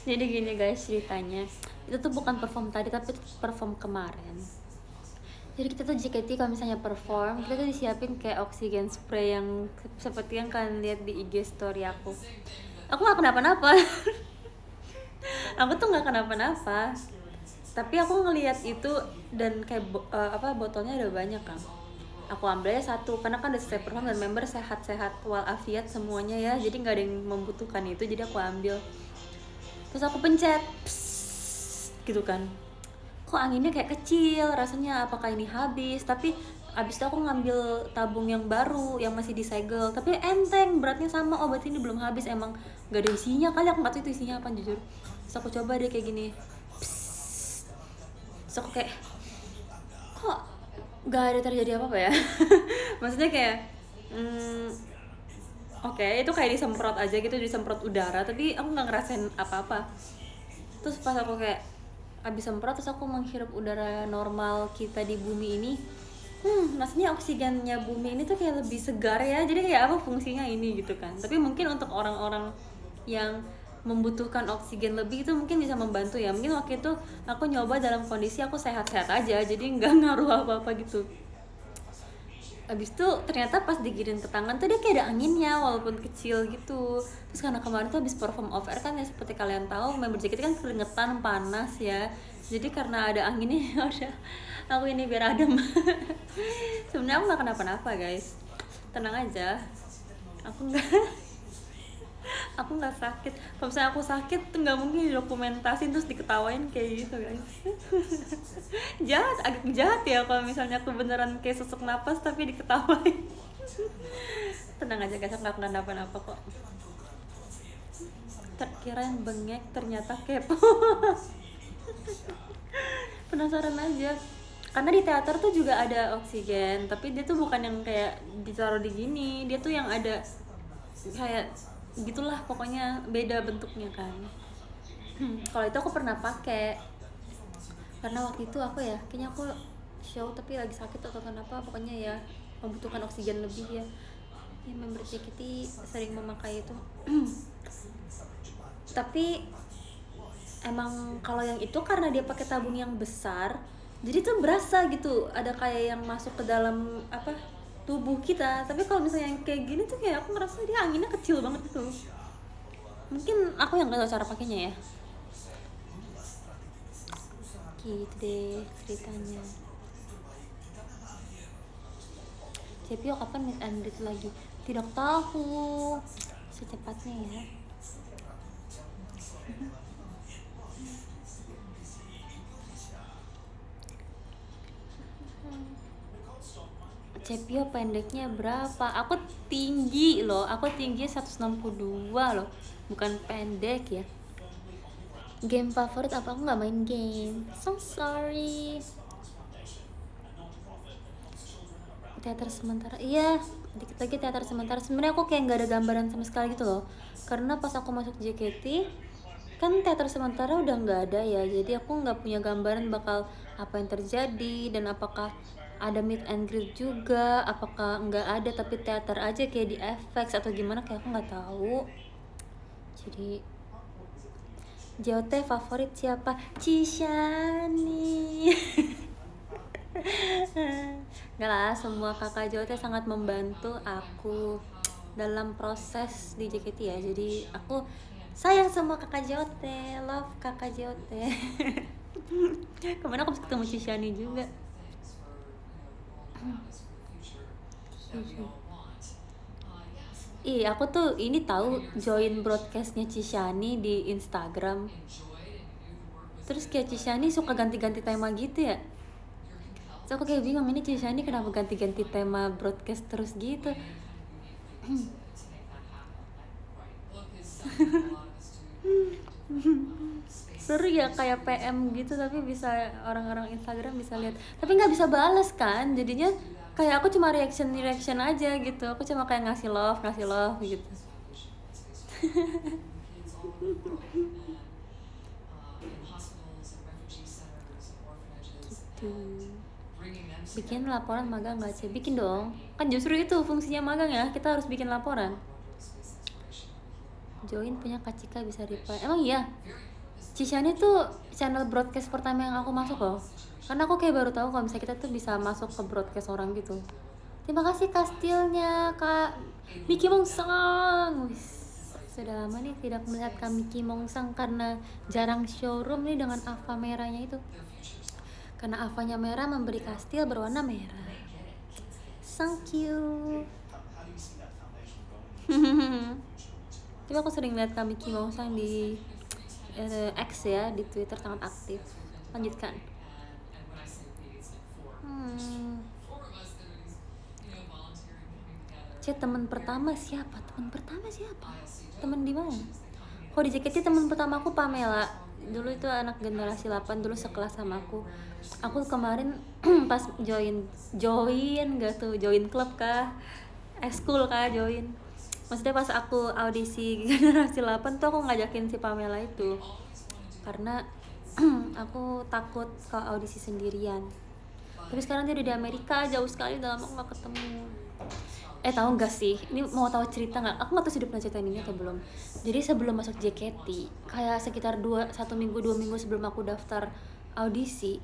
Jadi gini guys ceritanya, itu tuh bukan perform tadi tapi itu perform kemarin. Jadi kita tuh JKT kalau misalnya perform, kita tuh disiapin kayak oksigen spray yang seperti yang kalian lihat di IG story aku. Aku nggak kenapa-napa. Aku tuh nggak kenapa-napa. Tapi aku ngelihat itu dan kayak botolnya ada banyak kan. Aku ambilnya 1 karena kan udah selesai perform dan member sehat-sehat walafiat semuanya ya, jadi nggak ada yang membutuhkan itu, jadi aku ambil. Terus aku pencet, gitu kan, kok anginnya kayak kecil, rasanya apakah ini habis? Tapi abis itu aku ngambil tabung yang baru yang masih disegel, tapi enteng, beratnya sama. Oh berarti ini belum habis, emang nggak ada isinya kali, aku nggak tahu itu isinya apa jujur. Terus aku coba deh kayak gini, terus aku kayak kok gak ada terjadi apa-apa ya. Maksudnya kayak oke, itu kayak disemprot aja gitu, disemprot udara, tapi aku nggak ngerasain apa-apa. Terus pas aku kayak abis semprot, terus aku menghirup udara normal kita di bumi ini, rasanya oksigennya bumi ini tuh kayak lebih segar ya. Jadi kayak apa fungsinya ini gitu kan. Tapi mungkin untuk orang-orang yang membutuhkan oksigen lebih itu mungkin bisa membantu ya. Mungkin waktu itu aku nyoba dalam kondisi aku sehat-sehat aja, jadi nggak ngaruh apa-apa gitu. Abis itu ternyata pas digiring ke tangan tuh dia kayak ada anginnya walaupun kecil gitu. Terus karena kemarin tuh habis perform off air kan ya, seperti kalian tahu member JKT kan keringetan, panas ya. Jadi karena ada anginnya udah aku ini biar adem. Sebenarnya aku nggak kenapa-napa guys, tenang aja. Aku nggak sakit. Kalau misalnya aku sakit tuh nggak mungkin didokumentasin terus diketawain kayak gitu guys. Agak jahat ya kalau misalnya aku beneran kayak sesak napas tapi diketawain. Tenang aja guys, aku nggak kenapa-napa kok. Terkirain bengek ternyata kepo. Penasaran aja. Karena di teater tuh juga ada oksigen, tapi dia tuh bukan yang kayak ditaruh di gini, dia tuh yang ada kayak gitulah, pokoknya beda bentuknya kan. Kalau itu aku pernah pakai karena waktu itu aku ya kayaknya aku show tapi lagi sakit atau kenapa, pokoknya ya membutuhkan oksigen lebih ya. Member JKT sering memakai itu. Tapi emang kalau yang itu karena dia pakai tabung yang besar, jadi tuh berasa gitu ada kayak yang masuk ke dalam tubuh kita. Tapi kalau misalnya yang kayak gini tuh kayak aku ngerasa dia anginnya kecil banget gitu. Mungkin aku yang nggak tahu cara pakainya ya. Gitu deh ceritanya. Cepio kapan meet and greet lagi? Tidak tahu, secepatnya ya. Cepio pendeknya berapa? Aku tinggi loh, aku tinggi 162 loh, bukan pendek ya. Game favorit apa? Aku nggak main game, so sorry. Teater sementara, iya dikit lagi teater sementara. Sebenarnya aku kayak nggak ada gambaran sama sekali gitu loh, karena pas aku masuk JKT kan teater sementara udah nggak ada ya, jadi aku nggak punya gambaran bakal apa yang terjadi dan apakah ada meet and greet juga, apakah nggak ada tapi teater aja kayak di FX atau gimana, kayak aku nggak tahu. Jadi JOT favorit siapa? Cishani. Enggak lah, semua kakak JOT sangat membantu aku dalam proses di JKT ya. Jadi aku sayang sama kakak JOT, love kakak JOT. Kemana aku bisa ketemu Cishani juga. Ih, aku tuh ini tahu join broadcastnya Cishani di Instagram. Terus kayak Cishani suka ganti-ganti tema gitu ya. So aku kayak bingung, ini Cishani kenapa ganti-ganti tema broadcast terus gitu. Seru ya kayak PM gitu, tapi bisa orang-orang Instagram bisa lihat. Tapi nggak bisa balas kan, jadinya kayak aku cuma reaction aja gitu. Aku cuma kayak ngasih love gitu. Gitu. Bikin laporan magang nggak sih? Bikin dong. Kan justru itu fungsinya magang ya. Kita harus bikin laporan. Join punya Kak Cika bisa reply. Emang iya? Cishani tuh channel broadcast pertama yang aku masuk loh. Karena aku kayak baru tahu kalau misalnya kita tuh bisa masuk ke broadcast orang gitu. Terima kasih kastilnya Kak Miki Mongsang. Sudah lama nih tidak melihat Kak Miki Mongsang karena jarang showroom nih dengan Ava merahnya itu. Karena Avanya merah memberi kastil berwarna merah. Thank you. Tapi aku sering lihat Kak Miki Mongsang di X ya, di Twitter sangat aktif. Lanjutkan. Chat teman pertama siapa? Teman di mana? Kok di JKT teman pertama aku Pamela. Dulu itu anak generasi 8, dulu sekelas sama aku. Aku kemarin pas join klub kah? Eskul kah join? Maksudnya pas aku audisi generasi 8 tuh aku ngajakin si Pamela itu. Karena aku takut kalau audisi sendirian. Tapi sekarang dia udah di Amerika, jauh sekali, udah lama aku gak ketemu. Tahu nggak sih? Ini mau tahu cerita nggak? Aku nggak tahu sih udah pernah ceritain ini atau belum. Jadi sebelum masuk JKT, kayak sekitar 2 minggu sebelum aku daftar audisi,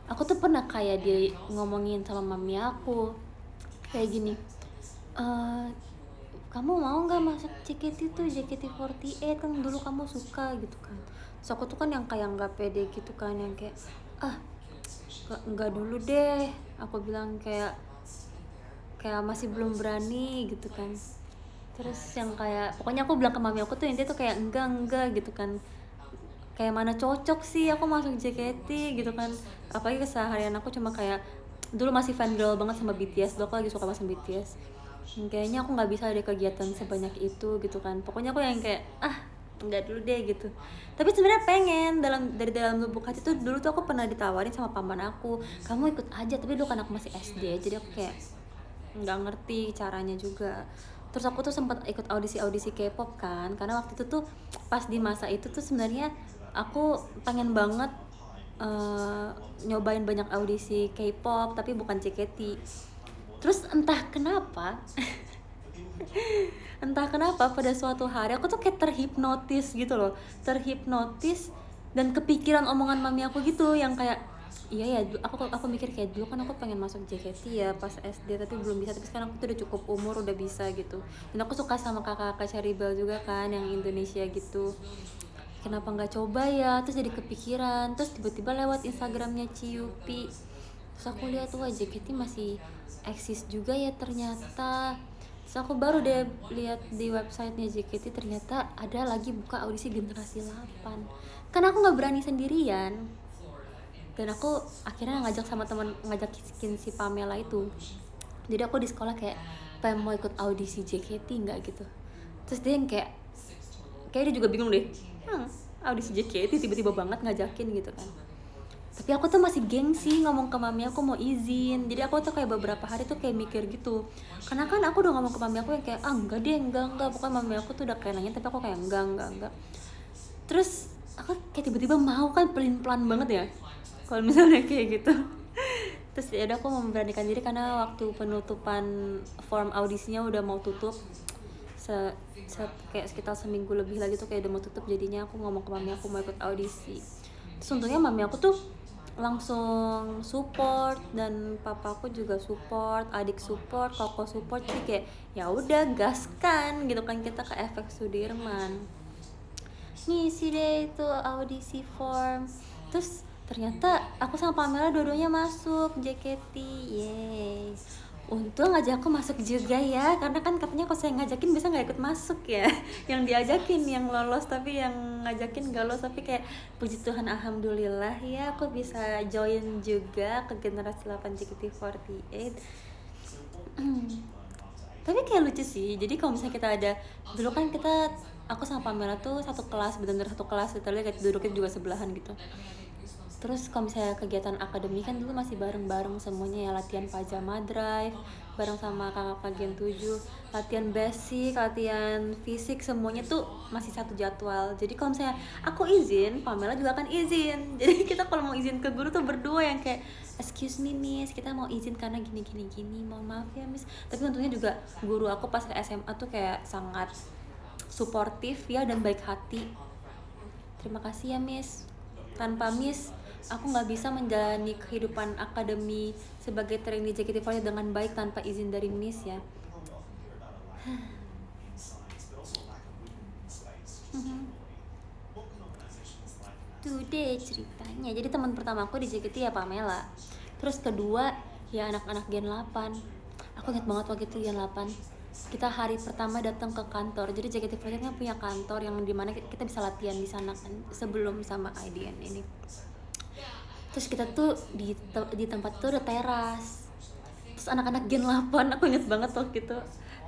aku tuh pernah kayak dia ngomongin sama mami aku kayak gini. Kamu mau nggak masuk JKT tuh, JKT48 kan dulu kamu suka gitu kan. So aku tuh kan yang kayak nggak pede gitu kan, yang kayak nggak dulu deh. Aku bilang kayak masih belum berani gitu kan. Terus yang kayak pokoknya aku bilang ke mami aku tuh, yang dia tuh kayak enggak gitu kan, kayak mana cocok sih aku masuk JKT gitu kan. Apalagi keseharian aku cuma kayak dulu masih fangirl banget sama BTS, dulu aku lagi suka banget sama BTS. Kayaknya aku nggak bisa ada kegiatan sebanyak itu gitu kan. Pokoknya aku yang kayak enggak dulu deh gitu. Tapi sebenarnya pengen dari dalam lubuk hati tuh. Dulu tuh aku pernah ditawarin sama paman aku, kamu ikut aja, tapi dulu kan aku masih SD, jadi aku kayak nggak ngerti caranya juga. Terus aku tuh sempat ikut audisi K-pop kan, karena waktu itu tuh pas di masa itu tuh sebenarnya aku pengen banget nyobain banyak audisi K-pop tapi bukan JKT. Terus entah kenapa pada suatu hari aku tuh kayak terhipnotis gitu loh, dan kepikiran omongan mami aku gitu, yang kayak iya ya, aku mikir kayak dulu kan aku pengen masuk JKT ya pas SD tapi belum bisa, tapi sekarang aku tuh udah cukup umur udah bisa gitu. Dan aku suka sama kakak-kakak Cherrybelle juga kan yang Indonesia gitu, kenapa nggak coba ya, terus jadi kepikiran, terus tiba-tiba lewat Instagramnya Ciupi, terus aku lihat wah JKT masih eksis juga ya ternyata. Terus aku baru deh lihat di websitenya JKT, ternyata ada lagi buka audisi generasi 8. Karena aku nggak berani sendirian, dan aku akhirnya ngajakin si Pamela itu. Jadi aku di sekolah kayak, Pam mau ikut audisi JKT nggak gitu. Terus dia yang kayak dia juga bingung deh, audisi JKT tiba-tiba banget ngajakin gitu kan. Tapi aku tuh masih gengsi ngomong ke mami aku mau izin. Jadi aku tuh kayak beberapa hari tuh kayak mikir gitu, karena kan aku udah ngomong ke mami aku yang kayak enggak deh, enggak, pokoknya mami aku tuh udah kayak nanya, tapi aku kayak enggak. Terus aku kayak tiba-tiba mau kan, pelin-pelan banget ya kalau misalnya kayak gitu. Terus ya udah aku memberanikan diri karena waktu penutupan form audisinya udah mau tutup, kayak sekitar seminggu lebih lagi tuh kayak udah mau tutup. Jadinya aku ngomong ke mami aku mau ikut audisi. Terus untungnya mami aku tuh langsung support, dan papaku juga support, adik support, koko support. Jadi kayak ya udah gaskan gitu kan, kita ke Efek Sudirman ngisi deh itu audisi form. Terus ternyata aku sama Pamela dua-duanya masuk JKT, yeay. Untung aja aku masuk juga ya, karena kan katanya kalau saya ngajakin bisa nggak ikut masuk ya. Yang diajakin yang lolos, tapi yang ngajakin nggak lolos. Tapi kayak puji Tuhan alhamdulillah ya aku bisa join juga ke generasi 8 JKT48. Tapi kayak lucu sih, jadi kalau misalnya kita ada, dulu kan aku sama Pamela tuh satu kelas, bener-bener satu kelas, literally kayak duduknya juga sebelahan gitu. Terus kalau misalnya kegiatan akademi kan dulu masih bareng-bareng semuanya ya, latihan pajama drive bareng sama kakak bagian 7, latihan basic, latihan fisik, semuanya tuh masih satu jadwal. Jadi kalau misalnya aku izin, Pamela juga akan izin. Jadi kita kalau mau izin ke guru tuh berdua yang kayak, excuse me miss, kita mau izin karena gini, mohon maaf ya miss. Tapi untungnya juga guru aku pas ke SMA tuh kayak sangat suportif ya dan baik hati. Terima kasih ya miss, tanpa miss aku nggak bisa menjalani kehidupan akademi sebagai trainee JKT48 dengan baik tanpa izin dari miss ya. Tuh deh ceritanya. Jadi teman pertama aku di JKT ya Pamela. Terus kedua ya anak-anak Gen 8. Aku ingat banget waktu itu Gen 8. Kita hari pertama datang ke kantor. Jadi JKT48 kan punya kantor yang dimana kita bisa latihan di sana kan sebelum sama IDN ini. Terus kita tuh di tempat itu ada teras. Terus anak-anak Gen 8, aku inget banget waktu itu.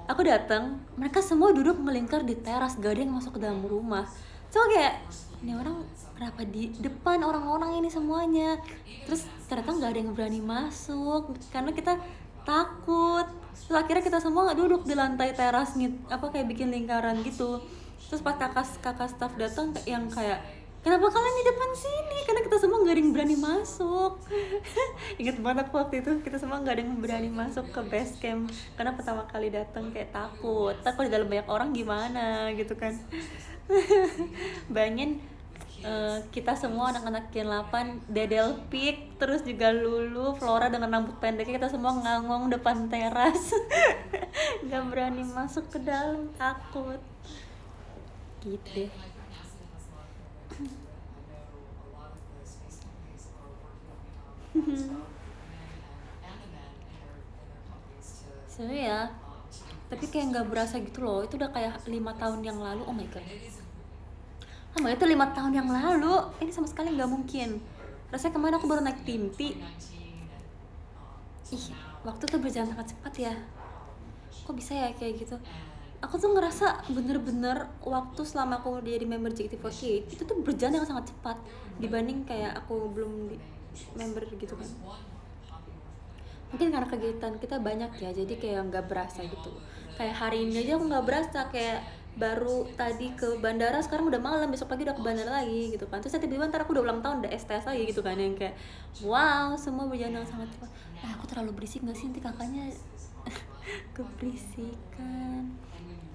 Aku datang, mereka semua duduk melingkar di teras, gak ada yang masuk ke dalam rumah. Cuma kayak, ini orang kenapa di depan orang-orang ini semuanya? Terus ternyata gak ada yang berani masuk karena kita takut. Terus akhirnya kita semua duduk di lantai teras kayak bikin lingkaran gitu. Terus pas kakak staff datang yang kayak, kenapa kalian di depan sini? Karena kita semua gak ada yang berani masuk. Ingat banget waktu itu kita semua gak ada yang berani masuk ke base camp karena pertama kali datang kayak takut di dalam banyak orang gimana gitu kan. Bayangin kita semua anak-anak Gen 8, Dedel Pik, terus juga Lulu, Flora dengan rambut pendeknya, kita semua ngangong depan teras. Gak berani masuk ke dalam, takut gitu deh. Ya, tapi kayak nggak berasa gitu loh, itu udah kayak 5 tahun yang lalu. Oh my god, itu 5 tahun yang lalu, ini sama sekali nggak mungkin. Rasanya kemarin aku baru naik Timti. Waktu tuh berjalan sangat cepat ya, kok bisa ya kayak gitu. Aku tuh ngerasa bener-bener waktu selama aku jadi member JKT48 itu tuh berjalan dengan sangat cepat dibanding kayak aku belum member gitu kan. Mungkin karena kegiatan kita banyak ya, jadi kayak nggak berasa gitu. Kayak hari ini aja aku nggak berasa, kayak baru tadi ke bandara, sekarang udah malam, besok pagi udah ke bandara lagi gitu kan. Terus tiba-tiba ntar aku udah ulang tahun, udah STS lagi gitu kan, yang kayak wow, semua berjalan dengan sangat cepat. Aku terlalu berisik nggak sih, nanti kakaknya keberisikan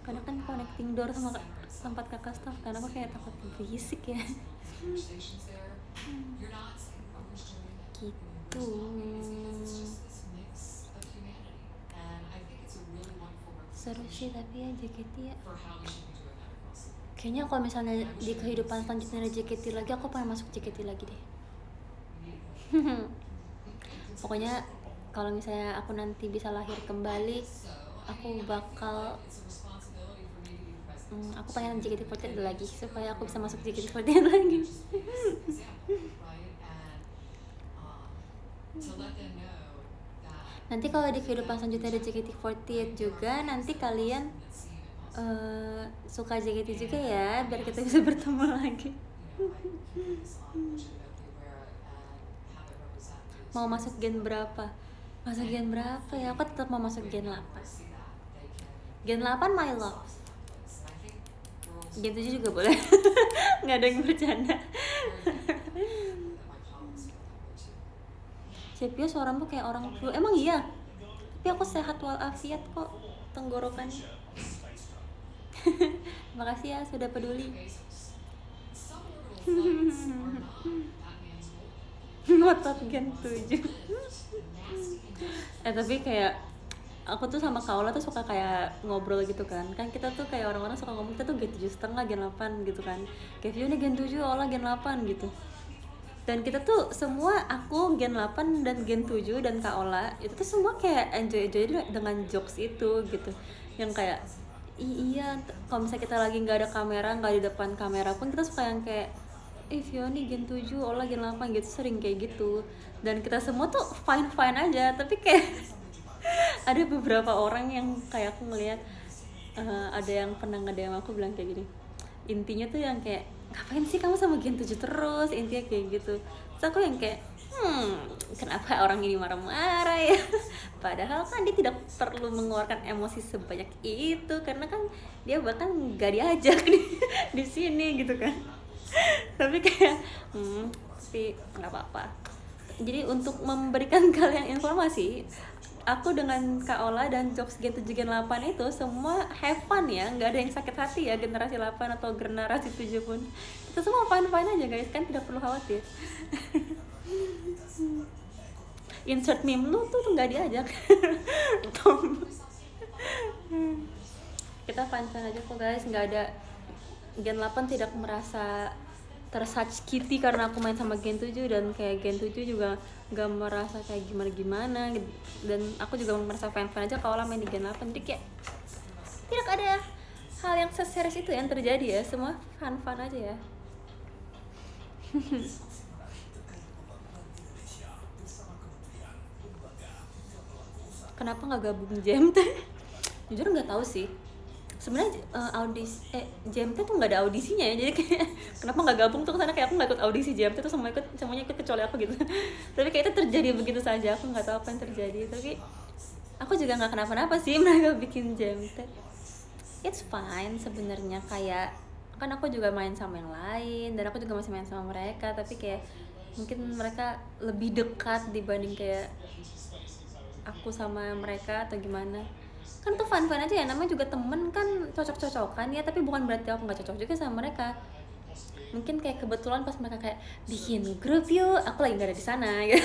karena kan connecting door sama tempat kakak staff, karena aku kayak takut berisik ya. gitu. Seru sih tapi ya JKT ya. Kayaknya kalau misalnya di kehidupan selanjutnya ada JKT lagi, aku pengen masuk JKT lagi deh. Pokoknya kalau misalnya aku nanti bisa lahir kembali, aku bakal aku pengen JKT48 lagi supaya aku bisa masuk JKT48 lagi. Nanti kalau di kehidupan selanjutnya ada JKT48 juga, nanti kalian suka JKT juga ya, biar kita bisa bertemu lagi. Mau masuk gen berapa? Masuk gen berapa ya? Aku tetap mau masuk gen 8. Gen 8 my love. Gen 7 juga boleh. Nggak ada yang bercanda. Cepio suaramu kayak orang flu. Emang iya? Tapi aku sehat walafiat kok tenggorokannya. Makasih ya sudah peduli. Ngotot gen 7. Tapi kayak aku tuh sama Kaola tuh suka kayak ngobrol gitu kan kita tuh kayak orang-orang suka ngomong kita tuh gen 7,5 gen 8 gitu kan, kayak Vio nih gen 7, Ola gen 8 gitu. Dan kita tuh semua, aku gen 8 dan gen 7 dan Kaola itu tuh semua kayak enjoy dengan jokes itu gitu, yang kayak iya kalau misalnya kita lagi nggak ada kamera, nggak di depan kamera pun kita suka yang kayak Vio nih gen 7, Ola gen 8 gitu, sering kayak gitu. Dan kita semua tuh fine aja, tapi kayak ada beberapa orang yang kayak aku ngeliat ada yang pernah nge-DM aku bilang kayak gini, intinya tuh yang kayak ngapain sih kamu sama gen 7 terus, intinya kayak gitu. Terus aku yang kayak kenapa orang ini marah-marah ya, padahal kan dia tidak perlu mengeluarkan emosi sebanyak itu karena kan dia bahkan gak diajak di sini gitu kan. Tapi kayak tapi nggak apa-apa. Jadi untuk memberikan kalian informasi, aku dengan Kak Ola dan jokes gen 7 gen 8 itu semua have fun ya, nggak ada yang sakit hati ya, generasi 8 atau generasi 7 pun kita semua fine aja guys, kan tidak perlu khawatir. Insert meme lu tuh nggak diajak. Kita fine aja kok guys, nggak ada. Gen 8 tidak merasa tersakiti karena aku main sama gen 7, dan kayak gen 7 juga gak merasa kayak gimana dan aku juga merasa fan aja kalau main di gen 8. Jadi kayak tidak ada hal yang seserius itu yang terjadi ya, semua fun aja ya. Kenapa nggak gabung JMT? Jujur nggak tahu sih sebenarnya. Audisi JMT tuh nggak ada audisinya ya, jadi kayak kenapa nggak gabung tuh karena kayak aku nggak ikut audisi JMT tuh, semuanya ikut kecuali aku gitu. Tapi kayak itu terjadi begitu saja, aku nggak tahu apa yang terjadi. Tapi aku juga nggak kenapa-napa sih mereka bikin JMT. It's fine sebenarnya, kayak kan aku juga main sama yang lain dan aku juga masih main sama mereka, tapi kayak mungkin mereka lebih dekat dibanding kayak aku sama mereka atau gimana. Kan tuh fun aja ya, namanya juga temen kan, cocok-cocokan ya, tapi bukan berarti aku nggak cocok juga sama mereka. Mungkin kayak kebetulan pas mereka kayak bikin grup yuk, aku lagi nggak ada di sana gitu.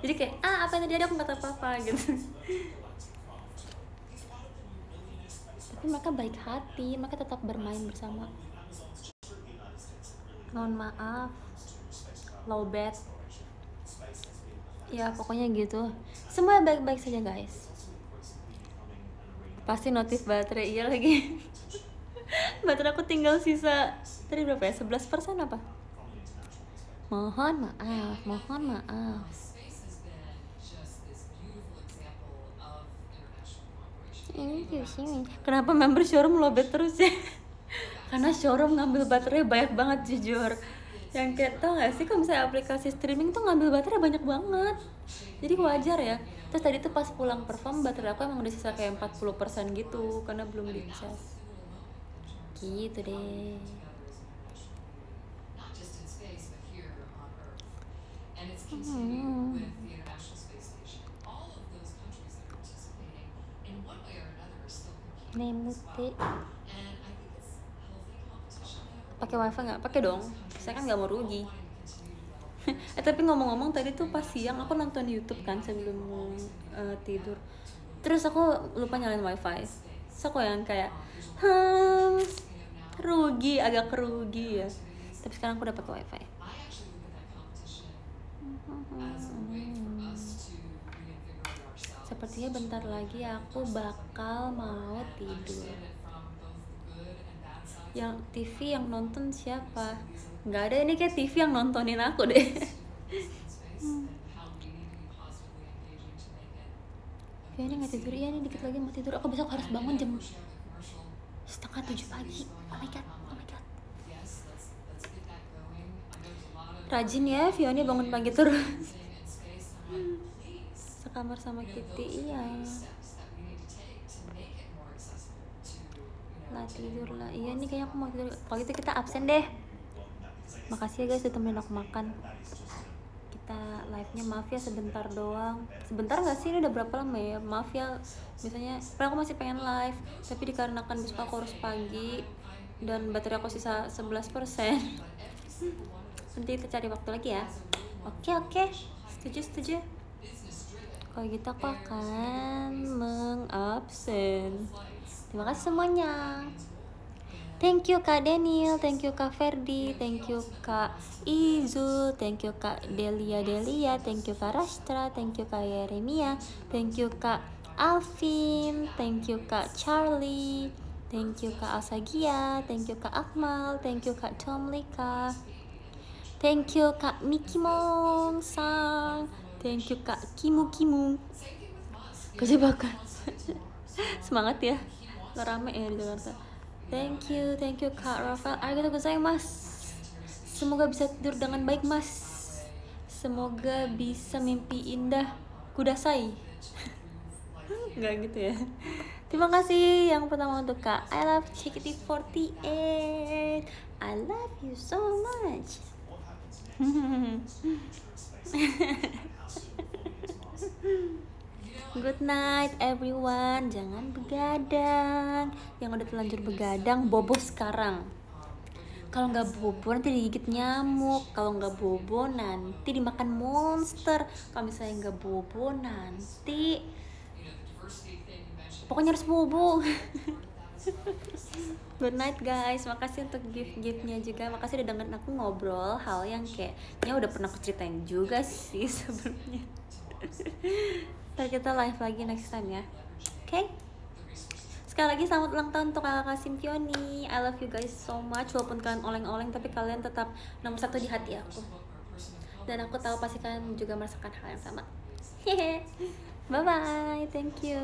Jadi kayak apa yang terjadi aku nggak tahu apa gitu. Tapi mereka baik hati, mereka tetap bermain bersama. Mohon maaf low bat ya, pokoknya gitu, semua baik-baik saja guys. Pasti notif baterai, iya lagi. Baterai aku tinggal sisa tadi berapa ya, 11% apa? Mohon maaf. Ini sini. Kenapa member showroom lowbat terus ya? Karena showroom ngambil baterai banyak banget jujur. Yang kayak tau gak sih kalau misalnya aplikasi streaming tuh ngambil baterai banyak banget. Jadi wajar ya. Terus tadi tuh pas pulang perform baterai aku emang udah sisa kayak 40% gitu karena belum dicas. Gitu deh. Nemuti. Pakai wifi nggak? Pakai dong. Saya kan nggak mau rugi. Tapi ngomong-ngomong tadi tuh pas siang aku nonton YouTube kan sebelum tidur. Terus aku lupa nyalain wifi. Terus aku yang kayak agak rugi ya. Tapi sekarang aku udah pakai wifi. Sepertinya bentar lagi aku bakal mau tidur. Yang TV yang nonton siapa? Nggak ada, ini kayak TV yang nontonin aku deh. Ya ini nggak tidur, ya ini dikit lagi mau tidur. Aku besok harus bangun jam 6:30 pagi. Oh my god. Rajin ya Fioni bangun pagi terus. Sekamar sama Kitty, iya. Lah tidur lah. Iya nih kayaknya aku mau tidur. Kalau gitu kita absen deh. Makasih ya guys udah temenin aku makan. Kita live-nya maaf ya sebentar doang. Sebentar nggak sih, ini udah berapa lama ya? Maaf ya. Misalnya, aku masih pengen live, tapi dikarenakan besok aku harus pagi dan baterai aku sisa 11%. Nanti kita cari waktu lagi ya. Oke. Setuju. Kalau gitu aku akan mengabsen. Terima kasih semuanya. Thank you Kak Daniel, thank you Kak Ferdi, thank you Kak Izu, thank you Kak Delia, thank you Kak Rastra, thank you Kak Yeremia, thank you Kak Alvin, thank you Kak Charlie, thank you Kak Alsagia, thank you Kak Akmal, thank you Kak Tomlika, thank you Kak Miki Mong Sang, thank you Kak Kimu. Kerja bakar. Semangat ya, lo rame ya di Jakarta. Thank you Kak Rafael. Arigatou gozaimasu. Semoga bisa tidur dengan baik mas. Semoga bisa mimpi indah. Kudasai. Enggak gitu ya. Terima kasih yang pertama untuk Kak I love Chikiti48. I love you so much. Good night everyone. Jangan begadang. Yang udah terlanjur begadang, bobo sekarang. Kalau nggak bobo nanti digigit nyamuk. Kalau nggak bobo nanti dimakan monster. Kalau misalnya nggak bobo nanti pokoknya harus bobo. Good night guys. Makasih untuk gift-giftnya juga. Makasih udah dengerin aku ngobrol hal yang kayaknya udah pernah aku ceritain juga sih sebelumnya. Ntar kita live lagi next time ya. Oke? Sekali lagi selamat ulang tahun untuk kakak Simpioni. I love you guys so much. Walaupun kalian oleng-oleng, tapi kalian tetap nomor 1 di hati aku. Dan aku tahu pasti kalian juga merasakan hal yang sama. Bye bye. Thank you.